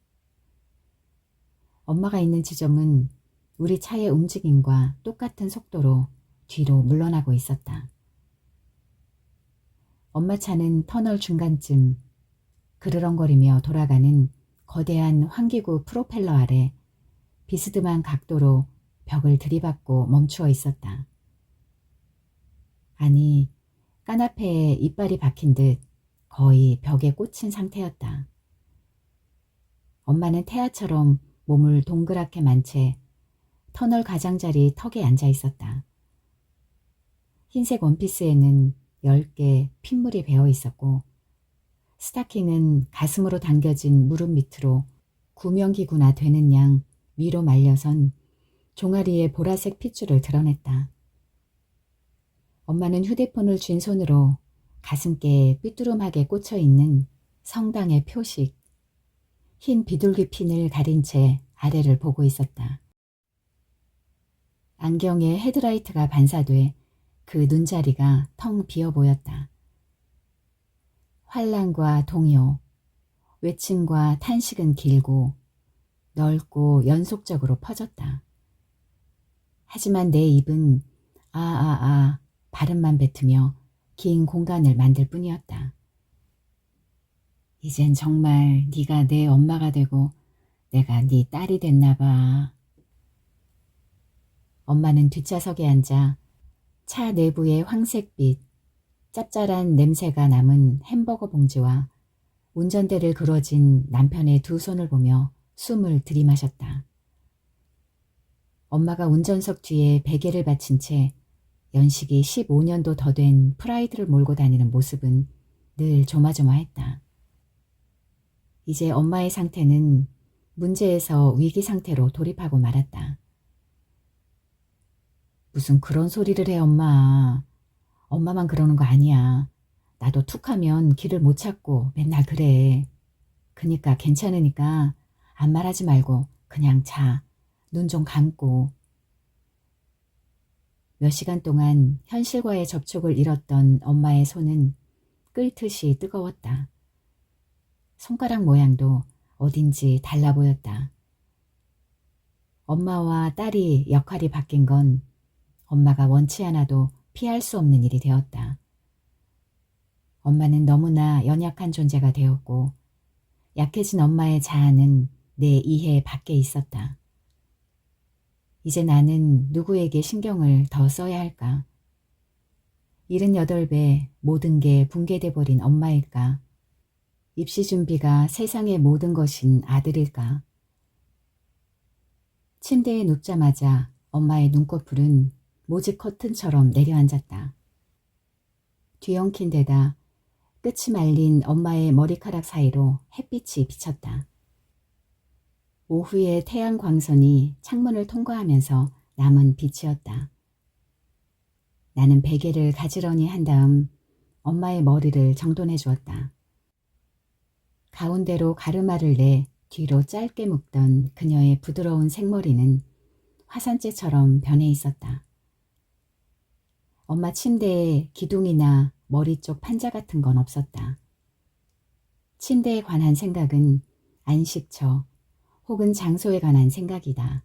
엄마가 있는 지점은 우리 차의 움직임과 똑같은 속도로 뒤로 물러나고 있었다. 엄마 차는 터널 중간쯤 그르렁거리며 돌아가는 거대한 환기구 프로펠러 아래 비스듬한 각도로 벽을 들이받고 멈추어 있었다. 아니, 까나페에 이빨이 박힌 듯 거의 벽에 꽂힌 상태였다. 엄마는 태아처럼 몸을 동그랗게 만 채 터널 가장자리 턱에 앉아 있었다. 흰색 원피스에는 10개 핏물이 배어 있었고 스타킹은 가슴으로 당겨진 무릎 밑으로 구명기구나 되는 양 위로 말려선 종아리의 보라색 핏줄을 드러냈다. 엄마는 휴대폰을 쥔 손으로 가슴께에 삐뚤음하게 꽂혀있는 성당의 표식, 흰 비둘기 핀을 가린 채 아래를 보고 있었다. 안경에 헤드라이트가 반사돼 그 눈자리가 텅 비어 보였다. 환란과 동요, 외침과 탄식은 길고 넓고 연속적으로 퍼졌다. 하지만 내 입은 아아아 발음만 뱉으며 긴 공간을 만들 뿐이었다. 이젠 정말 네가 내 엄마가 되고 내가 네 딸이 됐나 봐. 엄마는 뒷좌석에 앉아 차 내부의 황색빛, 짭짤한 냄새가 남은 햄버거 봉지와 운전대를 그어진 남편의 두 손을 보며 숨을 들이마셨다. 엄마가 운전석 뒤에 베개를 받친 채 연식이 15년도 더 된 프라이드를 몰고 다니는 모습은 늘 조마조마했다. 이제 엄마의 상태는 문제에서 위기 상태로 돌입하고 말았다. 무슨 그런 소리를 해, 엄마. 엄마만 그러는 거 아니야. 나도 툭하면 길을 못 찾고 맨날 그래. 그니까 괜찮으니까 아무 말하지 말고 그냥 자. 눈 좀 감고. 몇 시간 동안 현실과의 접촉을 잃었던 엄마의 손은 끓듯이 뜨거웠다. 손가락 모양도 어딘지 달라 보였다. 엄마와 딸이 역할이 바뀐 건 엄마가 원치 않아도 피할 수 없는 일이 되었다. 엄마는 너무나 연약한 존재가 되었고 약해진 엄마의 자아는 내 이해 밖에 있었다. 이제 나는 누구에게 신경을 더 써야 할까? 78배 모든 게 붕괴돼 버린 엄마일까? 입시 준비가 세상의 모든 것인 아들일까? 침대에 눕자마자 엄마의 눈꺼풀은 모직 커튼처럼 내려앉았다. 뒤엉킨 데다 끝이 말린 엄마의 머리카락 사이로 햇빛이 비쳤다. 오후의 태양 광선이 창문을 통과하면서 남은 빛이었다. 나는 베개를 가지런히 한 다음 엄마의 머리를 정돈해 주었다. 가운데로 가르마를 내 뒤로 짧게 묶던 그녀의 부드러운 생머리는 화산재처럼 변해 있었다. 엄마 침대에 기둥이나 머리 쪽 판자 같은 건 없었다. 침대에 관한 생각은 안식처 혹은 장소에 관한 생각이다.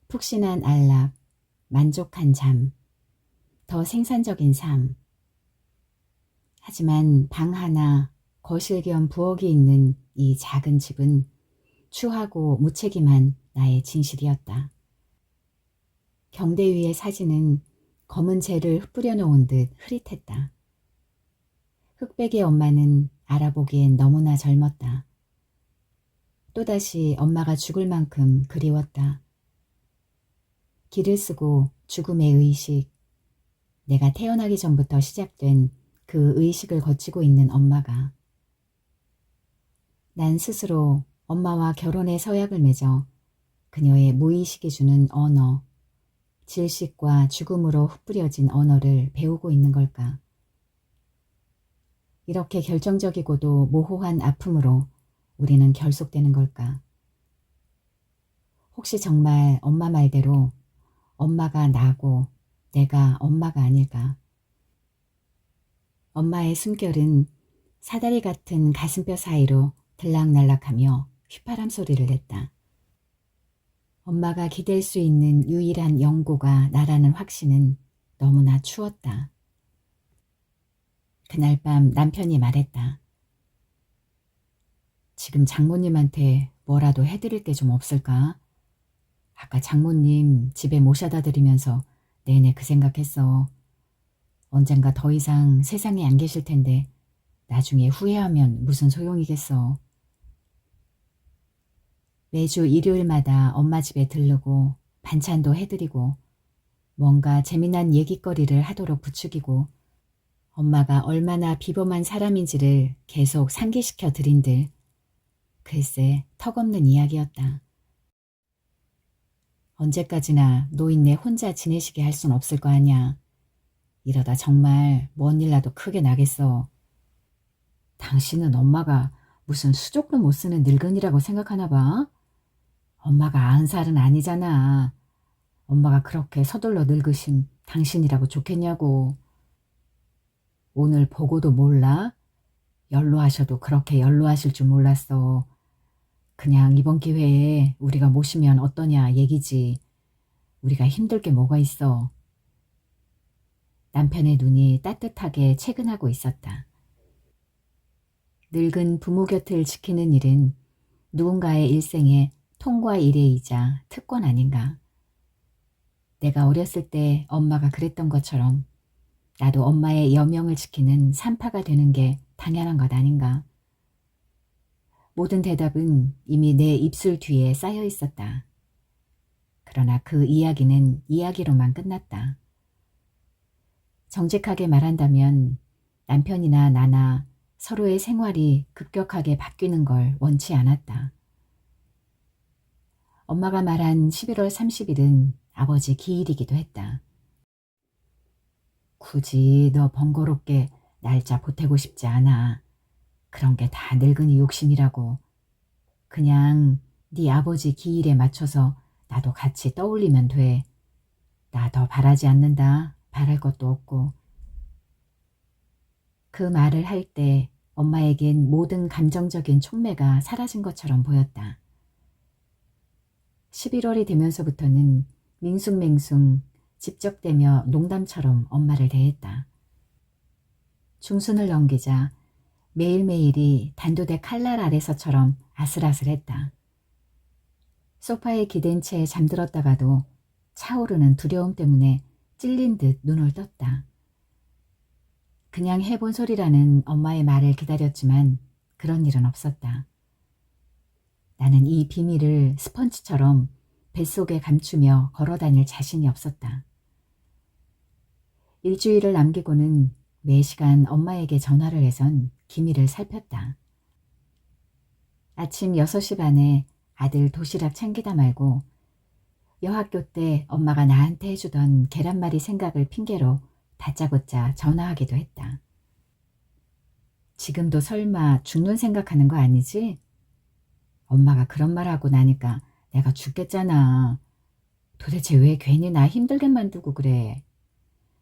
푹신한 안락, 만족한 잠, 더 생산적인 삶. 하지만 방 하나, 거실 겸 부엌이 있는 이 작은 집은 추하고 무책임한 나의 진실이었다. 경대 위의 사진은 검은 재를 흩뿌려 놓은 듯 흐릿했다. 흑백의 엄마는 알아보기엔 너무나 젊었다. 또다시 엄마가 죽을 만큼 그리웠다. 길을 쓰고 죽음의 의식, 내가 태어나기 전부터 시작된 그 의식을 거치고 있는 엄마가. 난 스스로 엄마와 결혼의 서약을 맺어 그녀의 무의식이 주는 언어, 질식과 죽음으로 흩뿌려진 언어를 배우고 있는 걸까? 이렇게 결정적이고도 모호한 아픔으로 우리는 결속되는 걸까? 혹시 정말 엄마 말대로 엄마가 나고 내가 엄마가 아닐까? 엄마의 숨결은 사다리 같은 가슴뼈 사이로 들락날락하며 휘파람 소리를 냈다. 엄마가 기댈 수 있는 유일한 영고가 나라는 확신은 너무나 추웠다. 그날 밤 남편이 말했다. 지금 장모님한테 뭐라도 해드릴 게 좀 없을까? 아까 장모님 집에 모셔다 드리면서 내내 그 생각했어. 언젠가 더 이상 세상에 안 계실 텐데 나중에 후회하면 무슨 소용이겠어. 매주 일요일마다 엄마 집에 들르고 반찬도 해드리고 뭔가 재미난 얘기거리를 하도록 부추기고 엄마가 얼마나 비범한 사람인지를 계속 상기시켜 드린들. 글쎄 턱없는 이야기였다. 언제까지나 노인네 혼자 지내시게 할 순 없을 거 아냐. 이러다 정말 뭔 일 나도 크게 나겠어. 당신은 엄마가 무슨 수족도 못 쓰는 늙은이라고 생각하나 봐? 엄마가 90살은 아니잖아. 엄마가 그렇게 서둘러 늙으신 당신이라고 좋겠냐고. 오늘 보고도 몰라? 연로하셔도 그렇게 연로하실 줄 몰랐어. 그냥 이번 기회에 우리가 모시면 어떠냐 얘기지. 우리가 힘들 게 뭐가 있어. 남편의 눈이 따뜻하게 채근하고 있었다. 늙은 부모 곁을 지키는 일은 누군가의 일생의 통과 일회이자 특권 아닌가. 내가 어렸을 때 엄마가 그랬던 것처럼 나도 엄마의 여명을 지키는 산파가 되는 게 당연한 것 아닌가. 모든 대답은 이미 내 입술 뒤에 쌓여 있었다. 그러나 그 이야기는 이야기로만 끝났다. 정직하게 말한다면 남편이나 나나 서로의 생활이 급격하게 바뀌는 걸 원치 않았다. 엄마가 말한 11월 30일은 아버지 기일이기도 했다. 굳이 너 번거롭게 날짜 보태고 싶지 않아. 그런 게 다 늙은이 욕심이라고. 그냥 네 아버지 기일에 맞춰서 나도 같이 떠올리면 돼. 나 더 바라지 않는다. 바랄 것도 없고. 그 말을 할 때 엄마에겐 모든 감정적인 촉매가 사라진 것처럼 보였다. 11월이 되면서부터는 밍숭맹숭 집적대며 농담처럼 엄마를 대했다. 중순을 넘기자 매일매일이 단도대 칼날 아래서처럼 아슬아슬했다. 소파에 기댄 채 잠들었다가도 차오르는 두려움 때문에 찔린 듯 눈을 떴다. 그냥 해본 소리라는 엄마의 말을 기다렸지만 그런 일은 없었다. 나는 이 비밀을 스펀지처럼 뱃속에 감추며 걸어다닐 자신이 없었다. 일주일을 남기고는 매시간 엄마에게 전화를 해선 기밀을 살폈다. 아침 6시 반에 아들 도시락 챙기다 말고 여학교 때 엄마가 나한테 해주던 계란말이 생각을 핑계로 다짜고짜 전화하기도 했다. 지금도 설마 죽는 생각하는 거 아니지? 엄마가 그런 말 하고 나니까 내가 죽겠잖아. 도대체 왜 괜히 나 힘들게 만들고 그래?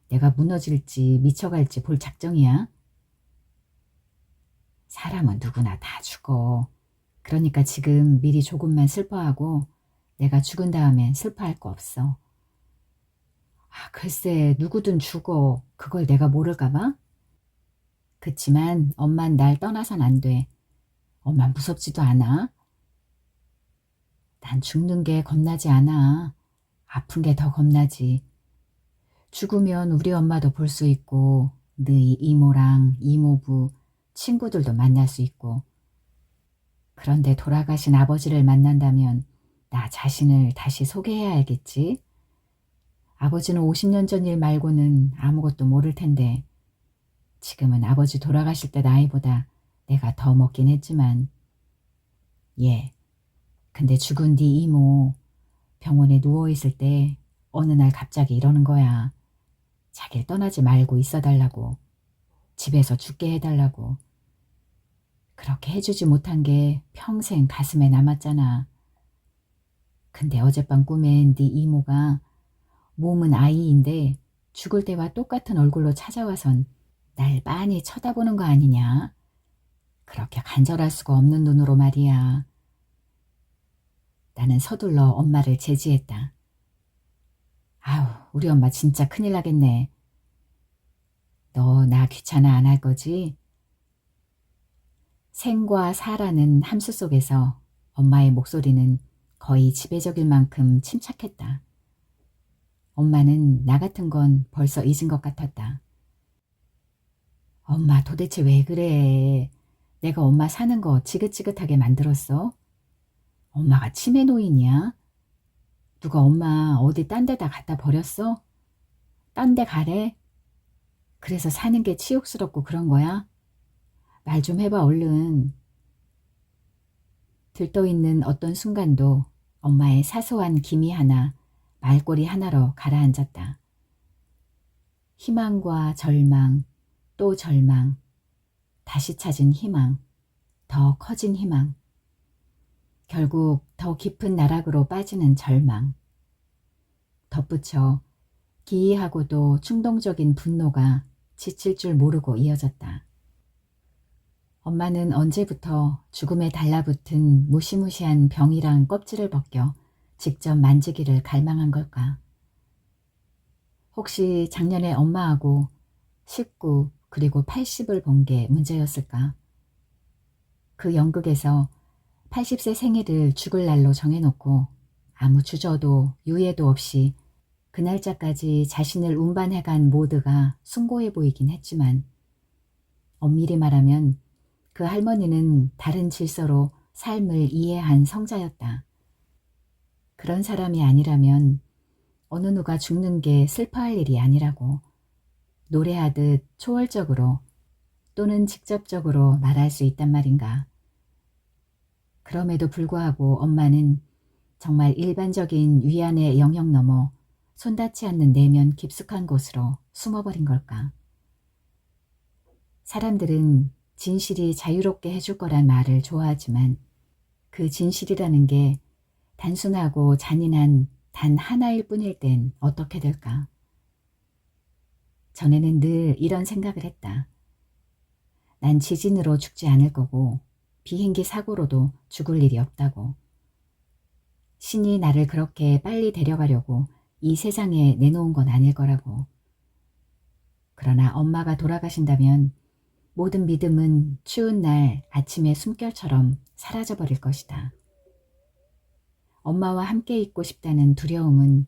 내가 무너질지 미쳐갈지 볼 작정이야? 사람은 누구나 다 죽어. 그러니까 지금 미리 조금만 슬퍼하고 내가 죽은 다음엔 슬퍼할 거 없어. 아, 글쎄 누구든 죽어. 그걸 내가 모를까 봐? 그치만 엄만 날 떠나선 안 돼. 엄마 무섭지도 않아. 난 죽는 게 겁나지 않아. 아픈 게 더 겁나지. 죽으면 우리 엄마도 볼 수 있고 너희 이모랑 이모부, 친구들도 만날 수 있고. 그런데 돌아가신 아버지를 만난다면 나 자신을 다시 소개해야 알겠지? 아버지는 50년 전 일 말고는 아무것도 모를 텐데 지금은 아버지 돌아가실 때 나이보다 내가 더 먹긴 했지만 예, 근데 죽은 네 이모 병원에 누워있을 때 어느 날 갑자기 이러는 거야. 자길 떠나지 말고 있어달라고. 집에서 죽게 해달라고. 그렇게 해주지 못한 게 평생 가슴에 남았잖아. 근데 어젯밤 꿈엔 네 이모가 몸은 아이인데 죽을 때와 똑같은 얼굴로 찾아와선 날 빤히 쳐다보는 거 아니냐. 그렇게 간절할 수가 없는 눈으로 말이야. 나는 서둘러 엄마를 제지했다. 아우, 우리 엄마 진짜 큰일 나겠네. 너 나 귀찮아 안 할 거지? 생과 사라는 함수 속에서 엄마의 목소리는 거의 지배적일 만큼 침착했다. 엄마는 나 같은 건 벌써 잊은 것 같았다. 엄마 도대체 왜 그래? 내가 엄마 사는 거 지긋지긋하게 만들었어? 엄마가 치매 노인이야? 누가 엄마 어디 딴 데다 갖다 버렸어? 딴 데 가래? 그래서 사는 게 치욕스럽고 그런 거야? 말 좀 해봐 얼른. 들떠있는 어떤 순간도 엄마의 사소한 기미 하나, 말꼬리 하나로 가라앉았다. 희망과 절망, 또 절망, 다시 찾은 희망, 더 커진 희망, 결국 더 깊은 나락으로 빠지는 절망. 덧붙여 기이하고도 충동적인 분노가 지칠 줄 모르고 이어졌다. 엄마는 언제부터 죽음에 달라붙은 무시무시한 병이랑 껍질을 벗겨 직접 만지기를 갈망한 걸까? 혹시 작년에 엄마하고 19 그리고 80을 본 게 문제였을까? 그 연극에서 80세 생일을 죽을 날로 정해놓고 아무 주저도 유예도 없이 그 날짜까지 자신을 운반해간 모두가 숭고해 보이긴 했지만 엄밀히 말하면 그 할머니는 다른 질서로 삶을 이해한 성자였다. 그런 사람이 아니라면 어느 누가 죽는 게 슬퍼할 일이 아니라고 노래하듯 초월적으로 또는 직접적으로 말할 수 있단 말인가. 그럼에도 불구하고 엄마는 정말 일반적인 위안의 영역 넘어 손닿지 않는 내면 깊숙한 곳으로 숨어버린 걸까. 사람들은 진실이 자유롭게 해줄 거란 말을 좋아하지만 그 진실이라는 게 단순하고 잔인한 단 하나일 뿐일 땐 어떻게 될까? 전에는 늘 이런 생각을 했다. 난 지진으로 죽지 않을 거고 비행기 사고로도 죽을 일이 없다고. 신이 나를 그렇게 빨리 데려가려고 이 세상에 내놓은 건 아닐 거라고. 그러나 엄마가 돌아가신다면 모든 믿음은 추운 날 아침의 숨결처럼 사라져버릴 것이다. 엄마와 함께 있고 싶다는 두려움은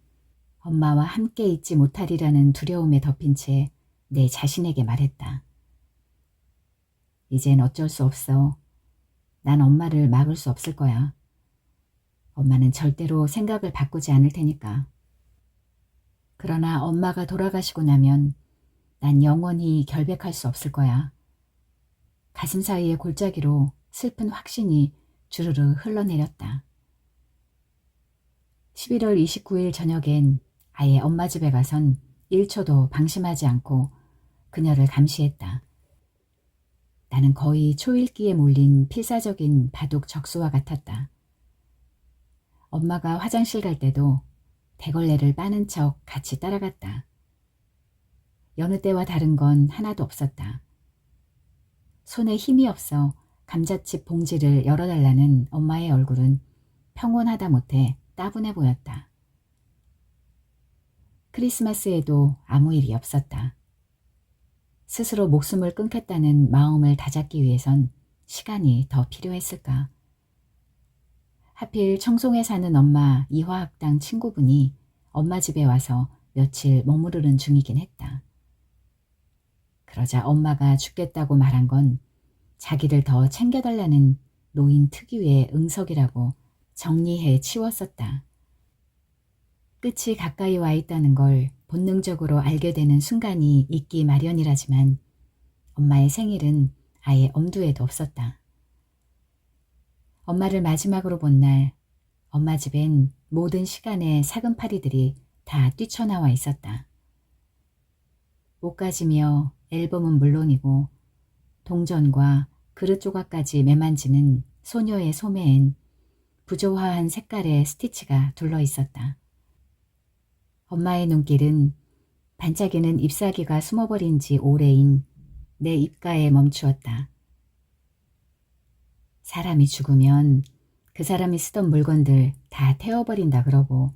엄마와 함께 있지 못하리라는 두려움에 덮인 채 내 자신에게 말했다. 이젠 어쩔 수 없어. 난 엄마를 막을 수 없을 거야. 엄마는 절대로 생각을 바꾸지 않을 테니까. 그러나 엄마가 돌아가시고 나면 난 영원히 결백할 수 없을 거야. 가슴 사이의 골짜기로 슬픈 확신이 주르르 흘러내렸다. 11월 29일 저녁엔 아예 엄마 집에 가선 1초도 방심하지 않고 그녀를 감시했다. 나는 거의 초읽기에 몰린 필사적인 바둑 적수와 같았다. 엄마가 화장실 갈 때도 대걸레를 빠는 척 같이 따라갔다. 여느 때와 다른 건 하나도 없었다. 손에 힘이 없어 감자칩 봉지를 열어달라는 엄마의 얼굴은 평온하다 못해 따분해 보였다. 크리스마스에도 아무 일이 없었다. 스스로 목숨을 끊겠다는 마음을 다잡기 위해선 시간이 더 필요했을까? 하필 청송에 사는 엄마 이화학당 친구분이 엄마 집에 와서 며칠 머무르는 중이긴 했다. 그러자 엄마가 죽겠다고 말한 건 자기를 더 챙겨달라는 노인 특유의 응석이라고 정리해 치웠었다. 끝이 가까이 와 있다는 걸 본능적으로 알게 되는 순간이 있기 마련이라지만 엄마의 생일은 아예 엄두에도 없었다. 엄마를 마지막으로 본 날 엄마 집엔 모든 시간의 사금파리들이 다 뛰쳐나와 있었다. 옷가지며 앨범은 물론이고 동전과 그릇 조각까지 매만지는 소녀의 소매엔 부조화한 색깔의 스티치가 둘러 있었다. 엄마의 눈길은 반짝이는 잎사귀가 숨어버린 지 오래인 내 입가에 멈추었다. 사람이 죽으면 그 사람이 쓰던 물건들 다 태워버린다 그러고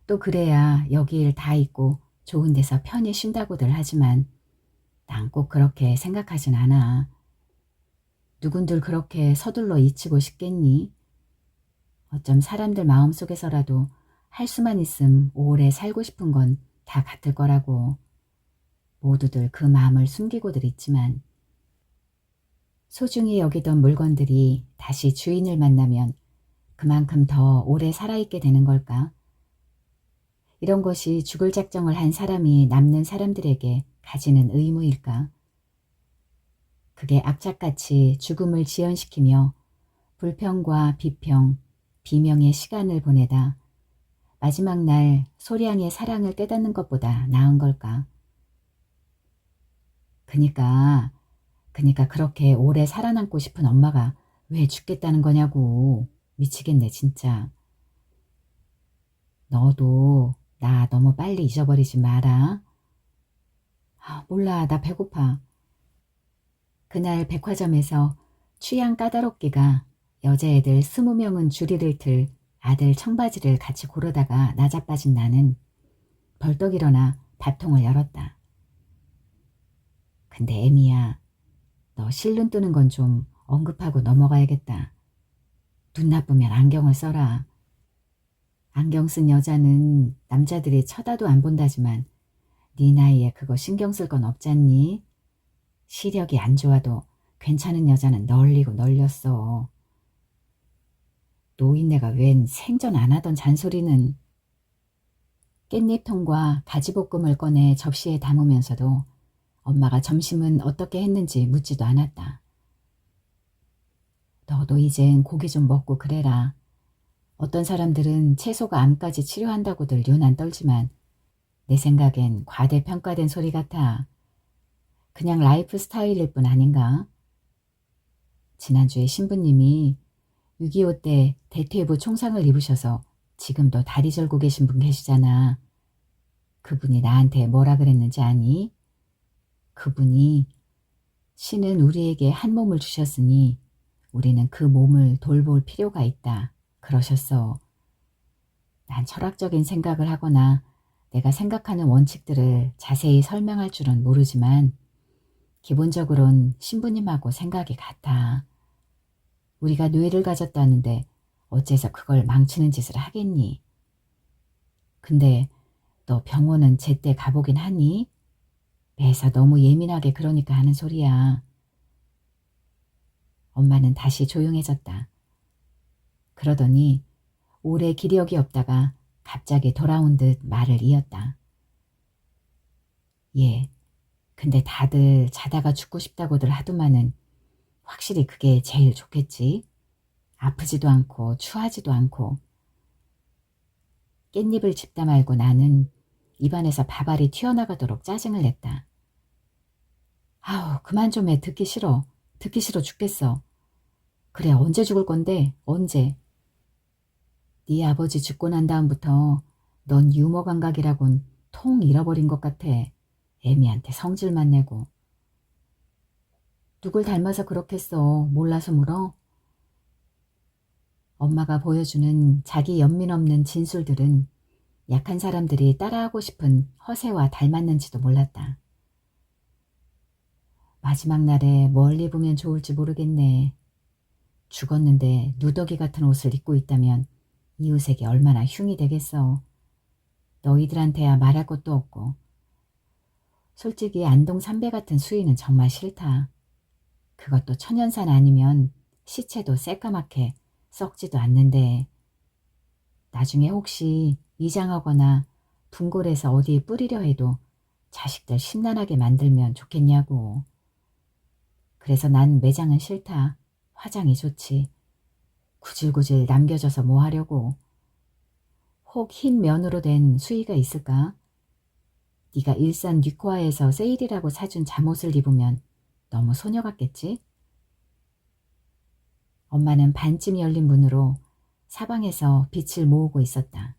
또 그래야 여기 일 다 있고 좋은 데서 편히 쉰다고들 하지만 난 꼭 그렇게 생각하진 않아. 누군들 그렇게 서둘러 잊히고 싶겠니? 어쩜 사람들 마음속에서라도 할 수만 있음 오래 살고 싶은 건 다 같을 거라고. 모두들 그 마음을 숨기고들 있지만 소중히 여기던 물건들이 다시 주인을 만나면 그만큼 더 오래 살아있게 되는 걸까? 이런 것이 죽을 작정을 한 사람이 남는 사람들에게 가지는 의무일까? 그게 악착같이 죽음을 지연시키며 불평과 비평, 비명의 시간을 보내다 마지막 날 소량의 사랑을 깨닫는 것보다 나은 걸까? 그니까 그렇게 오래 살아남고 싶은 엄마가 왜 죽겠다는 거냐고. 미치겠네 진짜. 너도 나 너무 빨리 잊어버리지 마라. 몰라, 나 배고파. 그날 백화점에서 취향 까다롭기가 여자애들 20명은 줄이를 틀 아들 청바지를 같이 고르다가 나자빠진 나는 벌떡 일어나 밥통을 열었다. 근데 애미야, 너 실눈 뜨는 건 좀 언급하고 넘어가야겠다. 눈 나쁘면 안경을 써라. 안경 쓴 여자는 남자들이 쳐다도 안 본다지만 네 나이에 그거 신경 쓸 건 없잖니? 시력이 안 좋아도 괜찮은 여자는 널리고 널렸어. 노인네가 웬 생전 안 하던 잔소리는. 깻잎통과 가지볶음을 꺼내 접시에 담으면서도 엄마가 점심은 어떻게 했는지 묻지도 않았다. 너도 이젠 고기 좀 먹고 그래라. 어떤 사람들은 채소가 암까지 치료한다고들 유난 떨지만 내 생각엔 과대평가된 소리 같아. 그냥 라이프 스타일일 뿐 아닌가? 지난주에 신부님이 6.25 때 대퇴부 총상을 입으셔서 지금도 다리 절고 계신 분 계시잖아. 그분이 나한테 뭐라 그랬는지 아니? 그분이 신은 우리에게 한 몸을 주셨으니 우리는 그 몸을 돌볼 필요가 있다. 그러셨어. 난 철학적인 생각을 하거나 내가 생각하는 원칙들을 자세히 설명할 줄은 모르지만 기본적으론 신부님하고 생각이 같아. 우리가 뇌를 가졌다는데 어째서 그걸 망치는 짓을 하겠니? 근데 너 병원은 제때 가보긴 하니? 매사 너무 예민하게 그러니까 하는 소리야. 엄마는 다시 조용해졌다. 그러더니 오래 기력이 없다가 갑자기 돌아온 듯 말을 이었다. 예, 근데 다들 자다가 죽고 싶다고들 하더만은 확실히 그게 제일 좋겠지. 아프지도 않고 추하지도 않고. 깻잎을 짚다 말고 나는 입안에서 밥알이 튀어나가도록 짜증을 냈다. 아우, 그만 좀 해. 듣기 싫어. 듣기 싫어 죽겠어. 그래, 언제 죽을 건데? 언제? 네 아버지 죽고 난 다음부터 넌 유머 감각이라곤 통 잃어버린 것 같아. 애미한테 성질만 내고. 누굴 닮아서 그렇겠어. 몰라서 물어? 엄마가 보여주는 자기 연민 없는 진술들은 약한 사람들이 따라하고 싶은 허세와 닮았는지도 몰랐다. 마지막 날에 뭘 입으면 좋을지 모르겠네. 죽었는데 누더기 같은 옷을 입고 있다면 이웃에게 얼마나 흉이 되겠어. 너희들한테야 말할 것도 없고. 솔직히 안동 삼배 같은 수위는 정말 싫다. 그것도 천연산 아니면 시체도 새까맣게 썩지도 않는데 나중에 혹시 이장하거나 분골해서 어디에 뿌리려 해도 자식들 심란하게 만들면 좋겠냐고. 그래서 난 매장은 싫다. 화장이 좋지. 구질구질 남겨져서 뭐 하려고. 혹 흰 면으로 된 수의가 있을까? 네가 일산 뉴코아에서 세일이라고 사준 잠옷을 입으면 너무 소녀 같겠지? 엄마는 반쯤 열린 문으로 사방에서 빛을 모으고 있었다.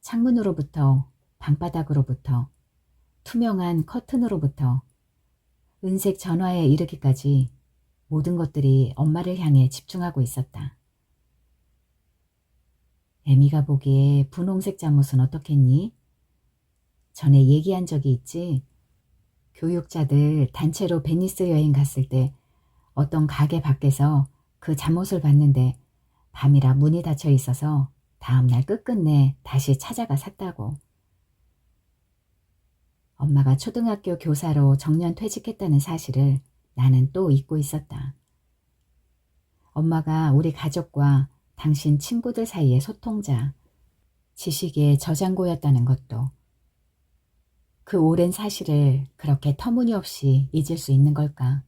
창문으로부터, 방바닥으로부터, 투명한 커튼으로부터, 은색 전화에 이르기까지 모든 것들이 엄마를 향해 집중하고 있었다. 애미가 보기에 분홍색 잠옷은 어떻겠니? 전에 얘기한 적이 있지? 교육자들 단체로 베니스 여행 갔을 때 어떤 가게 밖에서 그 잠옷을 봤는데 밤이라 문이 닫혀 있어서 다음날 끝끝내 다시 찾아가 샀다고. 엄마가 초등학교 교사로 정년 퇴직했다는 사실을 나는 또 잊고 있었다. 엄마가 우리 가족과 당신 친구들 사이의 소통자, 지식의 저장고였다는 것도. 그 오랜 사실을 그렇게 터무니없이 잊을 수 있는 걸까?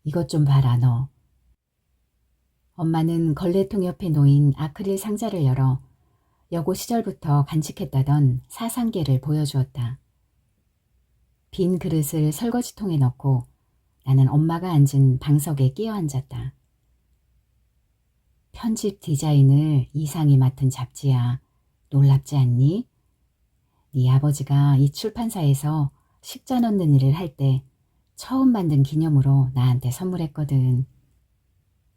이것 좀 봐라 너. 엄마는 걸레통 옆에 놓인 아크릴 상자를 열어 여고 시절부터 간직했다던 사상계를 보여주었다. 빈 그릇을 설거지통에 넣고 나는 엄마가 앉은 방석에 끼어 앉았다. 편집 디자인을 이상이 맡은 잡지야. 놀랍지 않니? 네 아버지가 이 출판사에서 식자 넣는 일을 할 때 처음 만든 기념으로 나한테 선물했거든.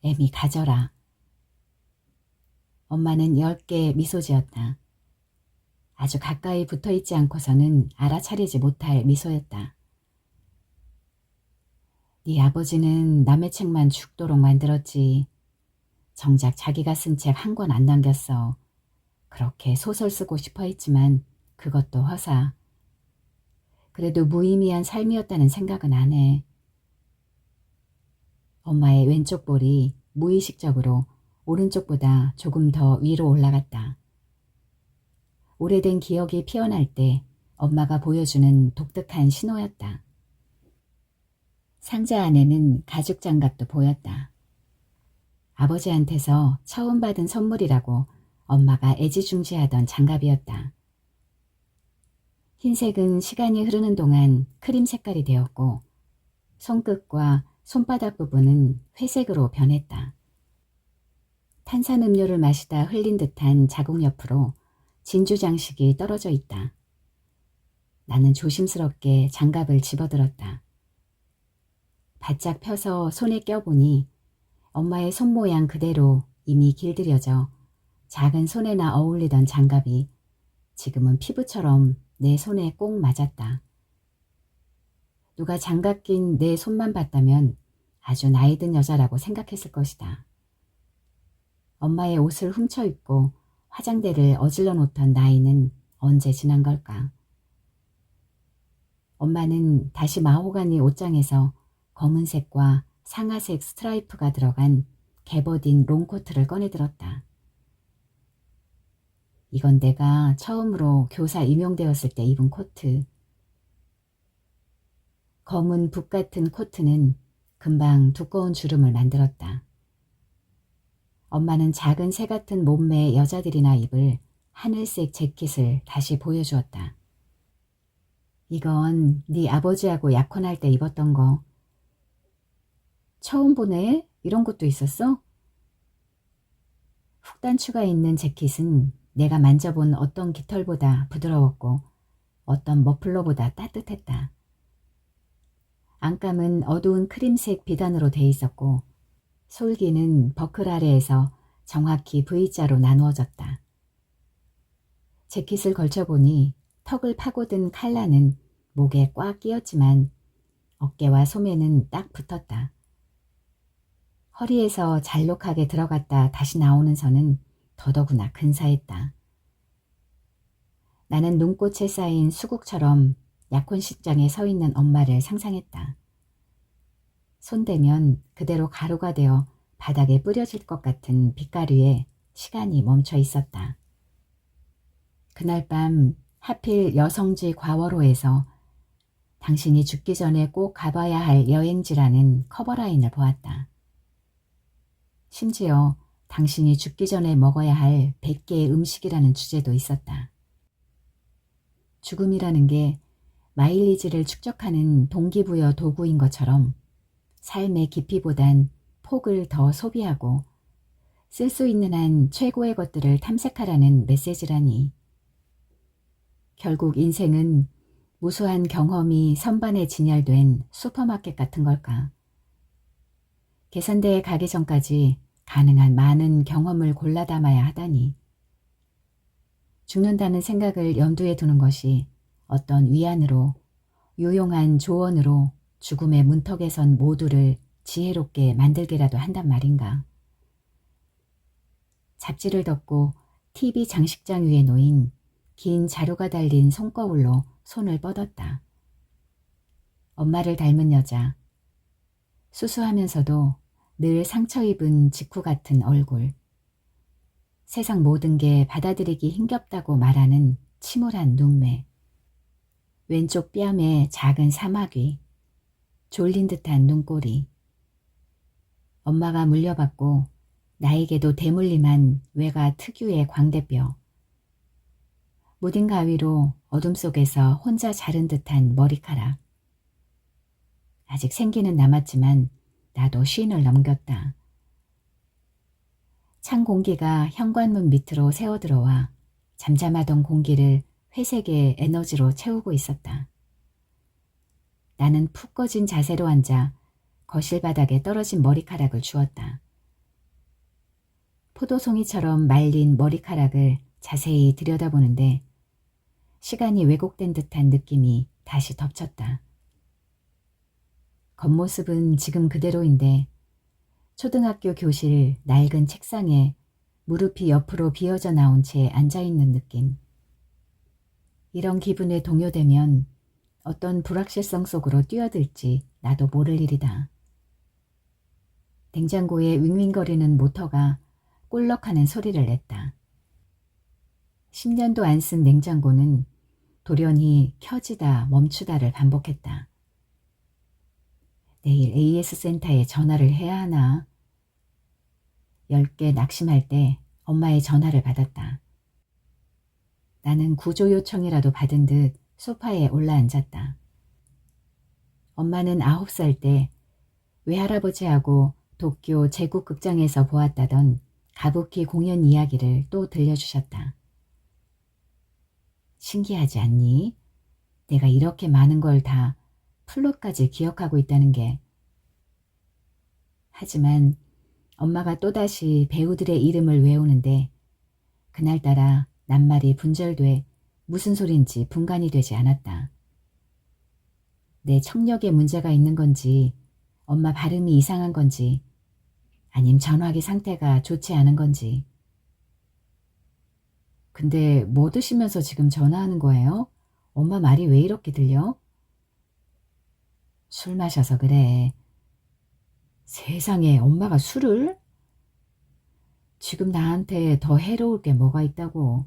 애미 가져라. 엄마는 10개 미소 지었다. 아주 가까이 붙어있지 않고서는 알아차리지 못할 미소였다. 네 아버지는 남의 책만 죽도록 만들었지. 정작 자기가 쓴 책 한 권 안 남겼어. 그렇게 소설 쓰고 싶어 했지만 그것도 허사. 그래도 무의미한 삶이었다는 생각은 안 해. 엄마의 왼쪽 볼이 무의식적으로 오른쪽보다 조금 더 위로 올라갔다. 오래된 기억이 피어날 때 엄마가 보여주는 독특한 신호였다. 상자 안에는 가죽 장갑도 보였다. 아버지한테서 처음 받은 선물이라고 엄마가 애지중지하던 장갑이었다. 흰색은 시간이 흐르는 동안 크림 색깔이 되었고 손끝과 손바닥 부분은 회색으로 변했다. 탄산음료를 마시다 흘린 듯한 자국 옆으로 진주 장식이 떨어져 있다. 나는 조심스럽게 장갑을 집어들었다. 바짝 펴서 손에 껴보니 엄마의 손 모양 그대로 이미 길들여져 작은 손에나 어울리던 장갑이 지금은 피부처럼 내 손에 꼭 맞았다. 누가 장갑 낀 내 손만 봤다면 아주 나이든 여자라고 생각했을 것이다. 엄마의 옷을 훔쳐 입고 화장대를 어질러 놓던 나이는 언제 지난 걸까? 엄마는 다시 마호가니 옷장에서 검은색과 상아색 스트라이프가 들어간 개버딘 롱코트를 꺼내들었다. 이건 내가 처음으로 교사 임용되었을 때 입은 코트. 검은 북 같은 코트는 금방 두꺼운 주름을 만들었다. 엄마는 작은 새 같은 몸매의 여자들이나 입을 하늘색 재킷을 다시 보여주었다. 이건 네 아버지하고 약혼할 때 입었던 거. 처음 보네? 이런 것도 있었어? 훅단추가 있는 재킷은 내가 만져본 어떤 깃털보다 부드러웠고 어떤 머플러보다 따뜻했다. 안감은 어두운 크림색 비단으로 돼 있었고 솔기는 버클 아래에서 정확히 V자로 나누어졌다. 재킷을 걸쳐보니 턱을 파고든 칼라는 목에 꽉 끼었지만 어깨와 소매는 딱 붙었다. 허리에서 잘록하게 들어갔다 다시 나오는 선은 더더구나 근사했다. 나는 눈꽃에 쌓인 수국처럼 약혼식장에 서 있는 엄마를 상상했다. 손대면 그대로 가루가 되어 바닥에 뿌려질 것 같은 빛가루에 시간이 멈춰 있었다. 그날 밤 하필 여성지 과월호에서 당신이 죽기 전에 꼭 가봐야 할 여행지라는 커버라인을 보았다. 심지어 당신이 죽기 전에 먹어야 할 100개의 음식이라는 주제도 있었다. 죽음이라는 게 마일리지를 축적하는 동기부여 도구인 것처럼 삶의 깊이보단 폭을 더 소비하고 쓸 수 있는 한 최고의 것들을 탐색하라는 메시지라니. 결국 인생은 무수한 경험이 선반에 진열된 슈퍼마켓 같은 걸까? 계산대에 가기 전까지 가능한 많은 경험을 골라 담아야 하다니. 죽는다는 생각을 염두에 두는 것이 어떤 위안으로 유용한 조언으로 죽음의 문턱에선 모두를 지혜롭게 만들게라도 한단 말인가. 잡지를 덮고 TV 장식장 위에 놓인 긴 자루가 달린 손거울로 손을 뻗었다. 엄마를 닮은 여자. 수수하면서도 늘 상처 입은 직후 같은 얼굴. 세상 모든 게 받아들이기 힘겹다고 말하는 침울한 눈매. 왼쪽 뺨에 작은 사마귀. 졸린 듯한 눈꼬리. 엄마가 물려받고 나에게도 대물림한 외가 특유의 광대뼈. 무딘 가위로 어둠 속에서 혼자 자른 듯한 머리카락. 아직 생기는 남았지만 나도 쉰을 넘겼다. 찬 공기가 현관문 밑으로 새어들어와 잠잠하던 공기를 회색의 에너지로 채우고 있었다. 나는 푹 꺼진 자세로 앉아 거실 바닥에 떨어진 머리카락을 주웠다. 포도송이처럼 말린 머리카락을 자세히 들여다보는데 시간이 왜곡된 듯한 느낌이 다시 덮쳤다. 겉모습은 지금 그대로인데 초등학교 교실 낡은 책상에 무릎이 옆으로 비어져 나온 채 앉아있는 느낌. 이런 기분에 동요되면 어떤 불확실성 속으로 뛰어들지 나도 모를 일이다. 냉장고에 윙윙거리는 모터가 꿀럭하는 소리를 냈다. 10년도 안 쓴 냉장고는 돌연히 켜지다 멈추다를 반복했다. 내일 AS 센터에 전화를 해야 하나? 10개 낙심할 때 엄마의 전화를 받았다. 나는 구조 요청이라도 받은 듯 소파에 올라앉았다. 엄마는 9살 때 외할아버지하고 도쿄 제국극장에서 보았다던 가부키 공연 이야기를 또 들려주셨다. 신기하지 않니? 내가 이렇게 많은 걸 다 플롯까지 기억하고 있다는 게. 하지만 엄마가 또다시 배우들의 이름을 외우는데 그날따라 낱말이 분절돼 무슨 소린지 분간이 되지 않았다. 내 청력에 문제가 있는 건지, 엄마 발음이 이상한 건지, 아님 전화기 상태가 좋지 않은 건지. 근데 뭐 드시면서 지금 전화하는 거예요? 엄마 말이 왜 이렇게 들려? 술 마셔서 그래. 세상에 엄마가 술을? 지금 나한테 더 해로울 게 뭐가 있다고.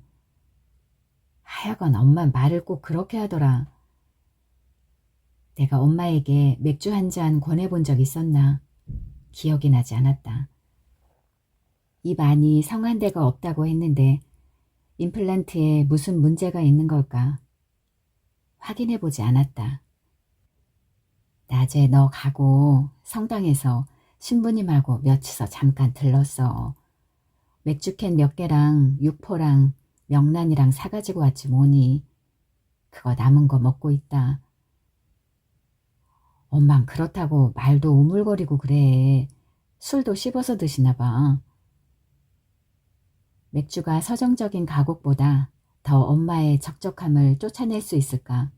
하여간 엄마 말을 꼭 그렇게 하더라. 내가 엄마에게 맥주 한 잔 권해본 적 있었나? 기억이 나지 않았다. 입 안이 성한 데가 없다고 했는데 임플란트에 무슨 문제가 있는 걸까? 확인해보지 않았다. 낮에 너 가고 성당에서 신부님하고 며치서 잠깐 들렀어. 맥주캔 몇 개랑 육포랑 명란이랑 사가지고 왔지 뭐니. 그거 남은 거 먹고 있다. 엄만 그렇다고 말도 우물거리고 그래. 술도 씹어서 드시나 봐. 맥주가 서정적인 가곡보다 더 엄마의 적적함을 쫓아낼 수 있을까?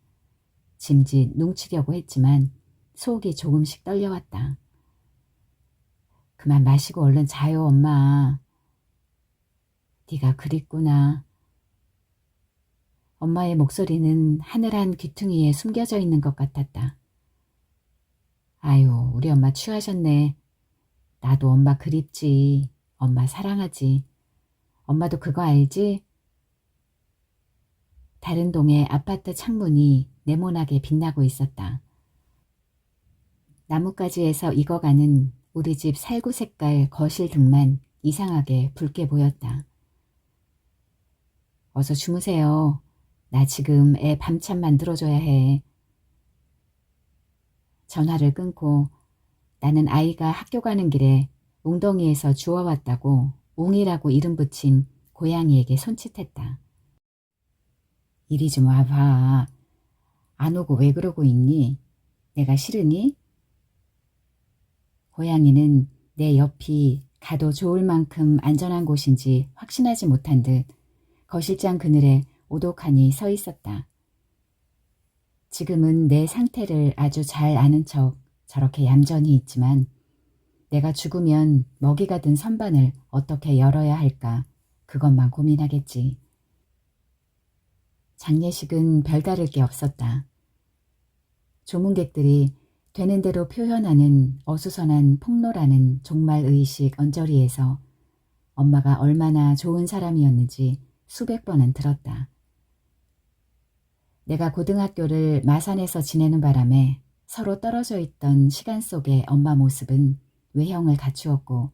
짐짓 뭉치려고 했지만 속이 조금씩 떨려왔다. 그만 마시고 얼른 자요 엄마. 네가 그립구나. 엄마의 목소리는 하늘한 귀퉁이에 숨겨져 있는 것 같았다. 아유, 우리 엄마 취하셨네. 나도 엄마 그립지. 엄마 사랑하지. 엄마도 그거 알지? 다른 동의 아파트 창문이 네모나게 빛나고 있었다. 나뭇가지에서 익어가는 우리 집 살구 색깔 거실 등만 이상하게 붉게 보였다. 어서 주무세요. 나 지금 애 밤참 만들어줘야 해. 전화를 끊고 나는 아이가 학교 가는 길에 웅덩이에서 주워왔다고 웅이라고 이름 붙인 고양이에게 손짓했다. 이리 좀 와봐. 안 오고 왜 그러고 있니? 내가 싫으니? 고양이는 내 옆이 가도 좋을 만큼 안전한 곳인지 확신하지 못한 듯 거실장 그늘에 오독하니 서 있었다. 지금은 내 상태를 아주 잘 아는 척 저렇게 얌전히 있지만 내가 죽으면 먹이가 든 선반을 어떻게 열어야 할까 그것만 고민하겠지. 장례식은 별다를 게 없었다. 조문객들이 되는 대로 표현하는 어수선한 폭로라는 종말의식 언저리에서 엄마가 얼마나 좋은 사람이었는지 수백 번은 들었다. 내가 고등학교를 마산에서 지내는 바람에 서로 떨어져 있던 시간 속의 엄마 모습은 외형을 갖추었고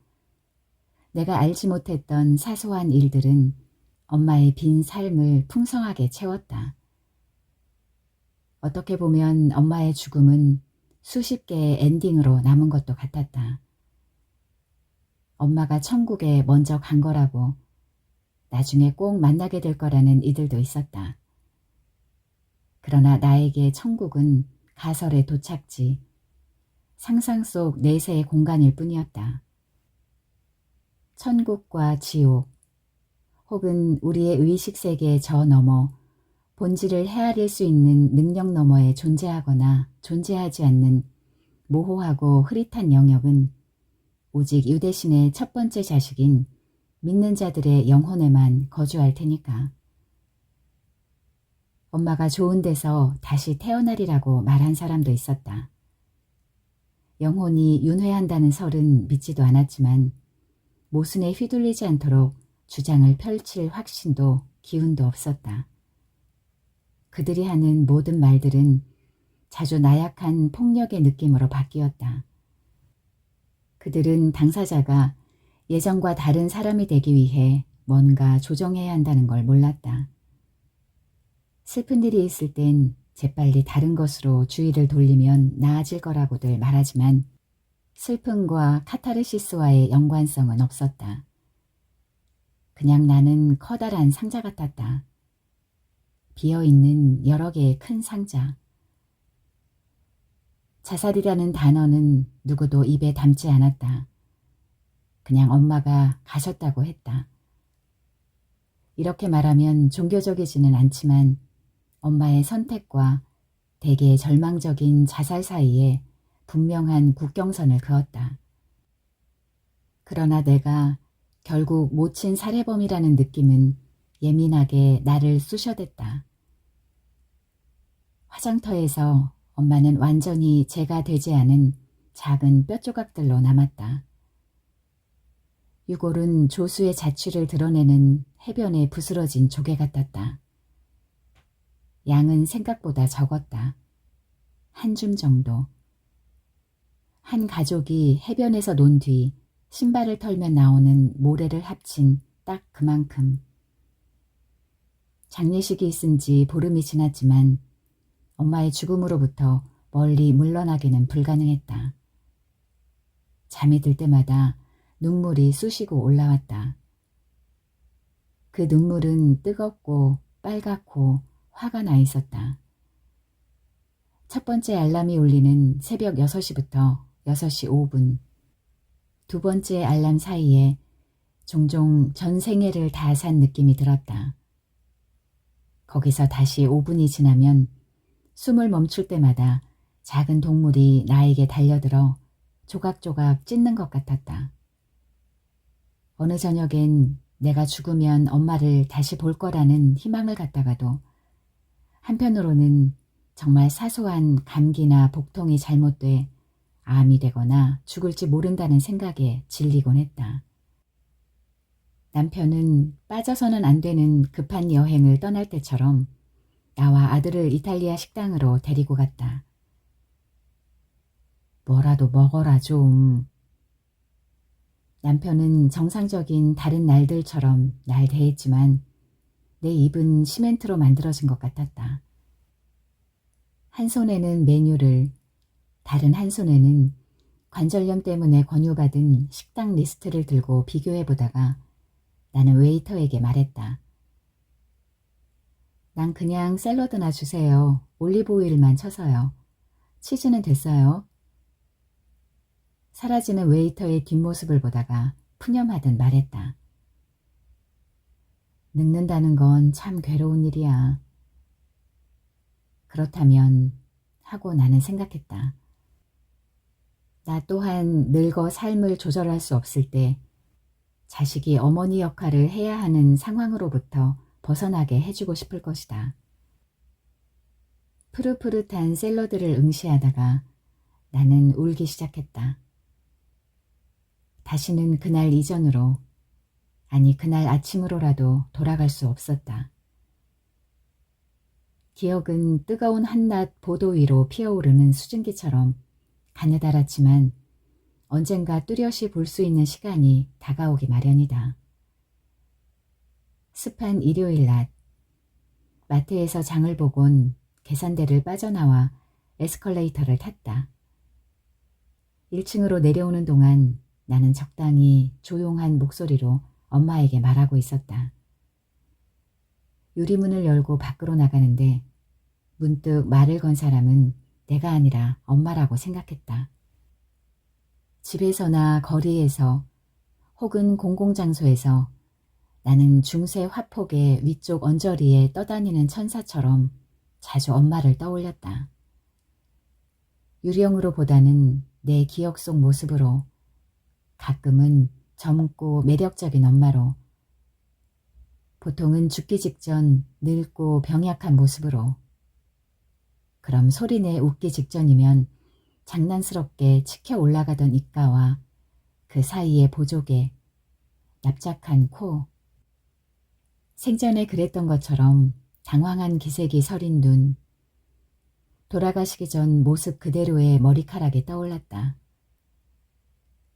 내가 알지 못했던 사소한 일들은 엄마의 빈 삶을 풍성하게 채웠다. 어떻게 보면 엄마의 죽음은 수십 개의 엔딩으로 남은 것도 같았다. 엄마가 천국에 먼저 간 거라고 나중에 꼭 만나게 될 거라는 이들도 있었다. 그러나 나에게 천국은 가설의 도착지, 상상 속 내세의 공간일 뿐이었다. 천국과 지옥, 혹은 우리의 의식세계 저 너머 본질을 헤아릴 수 있는 능력 너머에 존재하거나 존재하지 않는 모호하고 흐릿한 영역은 오직 유대신의 첫 번째 자식인 믿는 자들의 영혼에만 거주할 테니까. 엄마가 좋은 데서 다시 태어나리라고 말한 사람도 있었다. 영혼이 윤회한다는 설은 믿지도 않았지만 모순에 휘둘리지 않도록 주장을 펼칠 확신도 기운도 없었다. 그들이 하는 모든 말들은 자주 나약한 폭력의 느낌으로 바뀌었다. 그들은 당사자가 예전과 다른 사람이 되기 위해 뭔가 조정해야 한다는 걸 몰랐다. 슬픈 일이 있을 땐 재빨리 다른 것으로 주의를 돌리면 나아질 거라고들 말하지만 슬픔과 카타르시스와의 연관성은 없었다. 그냥 나는 커다란 상자 같았다. 비어있는 여러 개의 큰 상자. 자살이라는 단어는 누구도 입에 담지 않았다. 그냥 엄마가 가셨다고 했다. 이렇게 말하면 종교적이지는 않지만 엄마의 선택과 대개의 절망적인 자살 사이에 분명한 국경선을 그었다. 그러나 내가 결국 모친 살해범이라는 느낌은 예민하게 나를 쑤셔댔다. 화장터에서 엄마는 완전히 제가 되지 않은 작은 뼈조각들로 남았다. 유골은 조수의 자취를 드러내는 해변에 부스러진 조개 같았다. 양은 생각보다 적었다. 한 줌 정도. 한 가족이 해변에서 논 뒤 신발을 털면 나오는 모래를 합친 딱 그만큼. 장례식이 있은 지 보름이 지났지만 엄마의 죽음으로부터 멀리 물러나기는 불가능했다. 잠이 들 때마다 눈물이 쑤시고 올라왔다. 그 눈물은 뜨겁고 빨갛고 화가 나 있었다. 첫 번째 알람이 울리는 새벽 6시부터 6시 5분. 두 번째 알람 사이에 종종 전 생애를 다 산 느낌이 들었다. 거기서 다시 5분이 지나면 숨을 멈출 때마다 작은 동물이 나에게 달려들어 조각조각 찢는 것 같았다. 어느 저녁엔 내가 죽으면 엄마를 다시 볼 거라는 희망을 갖다가도 한편으로는 정말 사소한 감기나 복통이 잘못돼 암이 되거나 죽을지 모른다는 생각에 질리곤 했다. 남편은 빠져서는 안 되는 급한 여행을 떠날 때처럼 나와 아들을 이탈리아 식당으로 데리고 갔다. 뭐라도 먹어라 좀. 남편은 정상적인 다른 날들처럼 날 대했지만 내 입은 시멘트로 만들어진 것 같았다. 한 손에는 메뉴를, 다른 한 손에는 관절염 때문에 권유받은 식당 리스트를 들고 비교해보다가 나는 웨이터에게 말했다. 난 그냥 샐러드나 주세요. 올리브 오일만 쳐서요. 치즈는 됐어요. 사라지는 웨이터의 뒷모습을 보다가 푸념하듯 말했다. 늙는다는 건 참 괴로운 일이야. 그렇다면 하고 나는 생각했다. 나 또한 늙어 삶을 조절할 수 없을 때 자식이 어머니 역할을 해야 하는 상황으로부터 벗어나게 해주고 싶을 것이다. 푸릇푸릇한 샐러드를 응시하다가 나는 울기 시작했다. 다시는 그날 이전으로, 아니 그날 아침으로라도 돌아갈 수 없었다. 기억은 뜨거운 한낮 보도 위로 피어오르는 수증기처럼 가느다랗지만 언젠가 뚜렷이 볼 수 있는 시간이 다가오기 마련이다. 습한 일요일 낮, 마트에서 장을 보곤 계산대를 빠져나와 에스컬레이터를 탔다. 1층으로 내려오는 동안 나는 적당히 조용한 목소리로 엄마에게 말하고 있었다. 유리문을 열고 밖으로 나가는데 문득 말을 건 사람은 내가 아니라 엄마라고 생각했다. 집에서나 거리에서 혹은 공공장소에서 나는 중세 화폭의 위쪽 언저리에 떠다니는 천사처럼 자주 엄마를 떠올렸다. 유령으로 보다는 내 기억 속 모습으로, 가끔은 젊고 매력적인 엄마로, 보통은 죽기 직전 늙고 병약한 모습으로, 그럼 소리내 웃기 직전이면 장난스럽게 치켜 올라가던 입가와 그 사이의 보조개, 납작한 코, 생전에 그랬던 것처럼 당황한 기색이 서린 눈, 돌아가시기 전 모습 그대로의 머리카락이 떠올랐다.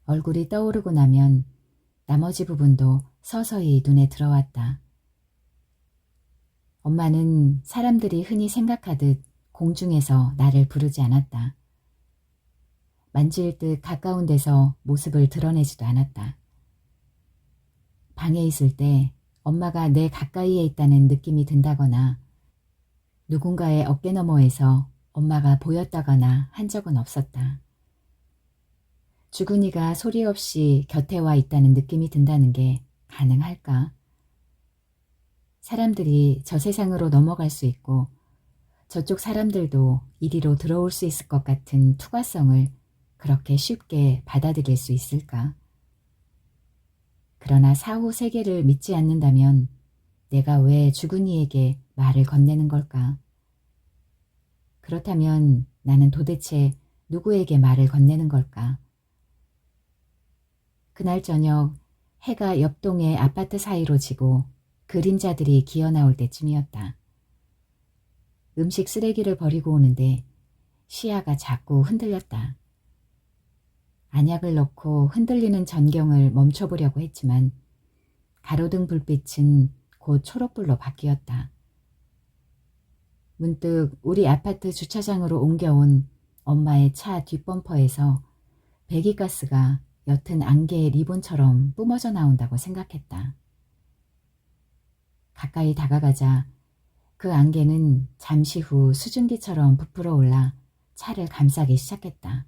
얼굴이 떠오르고 나면 나머지 부분도 서서히 눈에 들어왔다. 엄마는 사람들이 흔히 생각하듯 공중에서 나를 부르지 않았다. 만질 듯 가까운 데서 모습을 드러내지도 않았다. 방에 있을 때 엄마가 내 가까이에 있다는 느낌이 든다거나 누군가의 어깨 너머에서 엄마가 보였다거나 한 적은 없었다. 죽은 이가 소리 없이 곁에 와 있다는 느낌이 든다는 게 가능할까? 사람들이 저 세상으로 넘어갈 수 있고 저쪽 사람들도 이리로 들어올 수 있을 것 같은 투과성을 그렇게 쉽게 받아들일 수 있을까? 그러나 사후 세계를 믿지 않는다면 내가 왜 죽은 이에게 말을 건네는 걸까? 그렇다면 나는 도대체 누구에게 말을 건네는 걸까? 그날 저녁 해가 옆동의 아파트 사이로 지고 그림자들이 기어나올 때쯤이었다. 음식 쓰레기를 버리고 오는데 시야가 자꾸 흔들렸다. 안약을 넣고 흔들리는 전경을 멈춰보려고 했지만 가로등 불빛은 곧 초록불로 바뀌었다. 문득 우리 아파트 주차장으로 옮겨온 엄마의 차 뒷범퍼에서 배기가스가 옅은 안개의 리본처럼 뿜어져 나온다고 생각했다. 가까이 다가가자 그 안개는 잠시 후 수증기처럼 부풀어 올라 차를 감싸기 시작했다.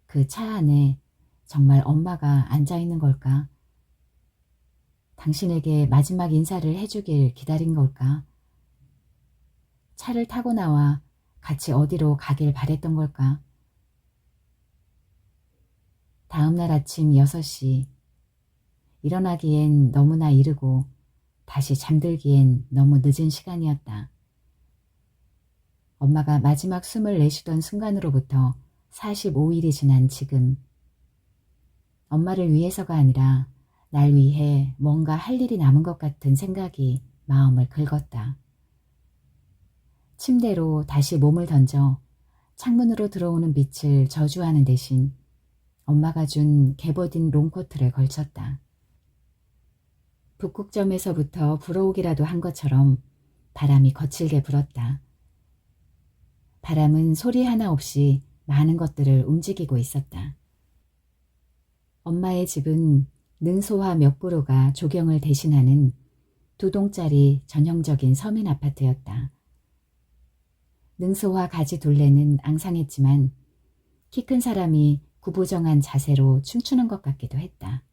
그 차 안에 정말 엄마가 앉아있는 걸까? 당신에게 마지막 인사를 해주길 기다린 걸까? 차를 타고 나와 같이 어디로 가길 바랬던 걸까? 다음날 아침 6시, 일어나기엔 너무나 이르고 다시 잠들기엔 너무 늦은 시간이었다. 엄마가 마지막 숨을 내쉬던 순간으로부터 45일이 지난 지금, 엄마를 위해서가 아니라 날 위해 뭔가 할 일이 남은 것 같은 생각이 마음을 긁었다. 침대로 다시 몸을 던져 창문으로 들어오는 빛을 저주하는 대신 엄마가 준 개버딘 롱코트를 걸쳤다. 북극점에서부터 불어오기라도 한 것처럼 바람이 거칠게 불었다. 바람은 소리 하나 없이 많은 것들을 움직이고 있었다. 엄마의 집은 능소화 몇 그루가 조경을 대신하는 2동짜리 전형적인 서민 아파트였다. 능소화 가지 둘레는 앙상했지만 키 큰 사람이 구부정한 자세로 춤추는 것 같기도 했다.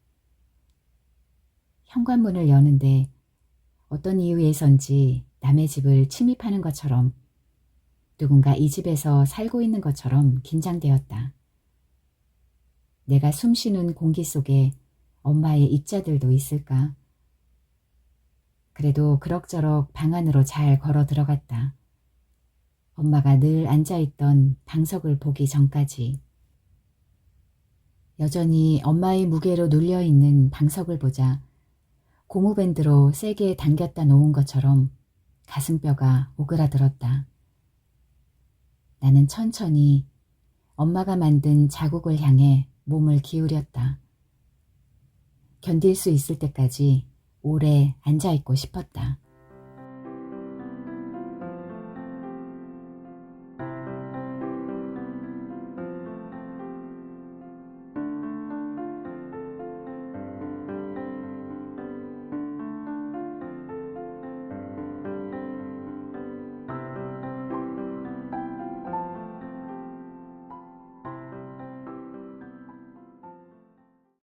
현관문을 여는데 어떤 이유에선지 남의 집을 침입하는 것처럼, 누군가 이 집에서 살고 있는 것처럼 긴장되었다. 내가 숨쉬는 공기 속에 엄마의 입자들도 있을까? 그래도 그럭저럭 방 안으로 잘 걸어 들어갔다. 엄마가 늘 앉아있던 방석을 보기 전까지. 여전히 엄마의 무게로 눌려있는 방석을 보자 고무밴드로 세게 당겼다 놓은 것처럼 가슴뼈가 오그라들었다. 나는 천천히 엄마가 만든 자국을 향해 몸을 기울였다. 견딜 수 있을 때까지 오래 앉아있고 싶었다.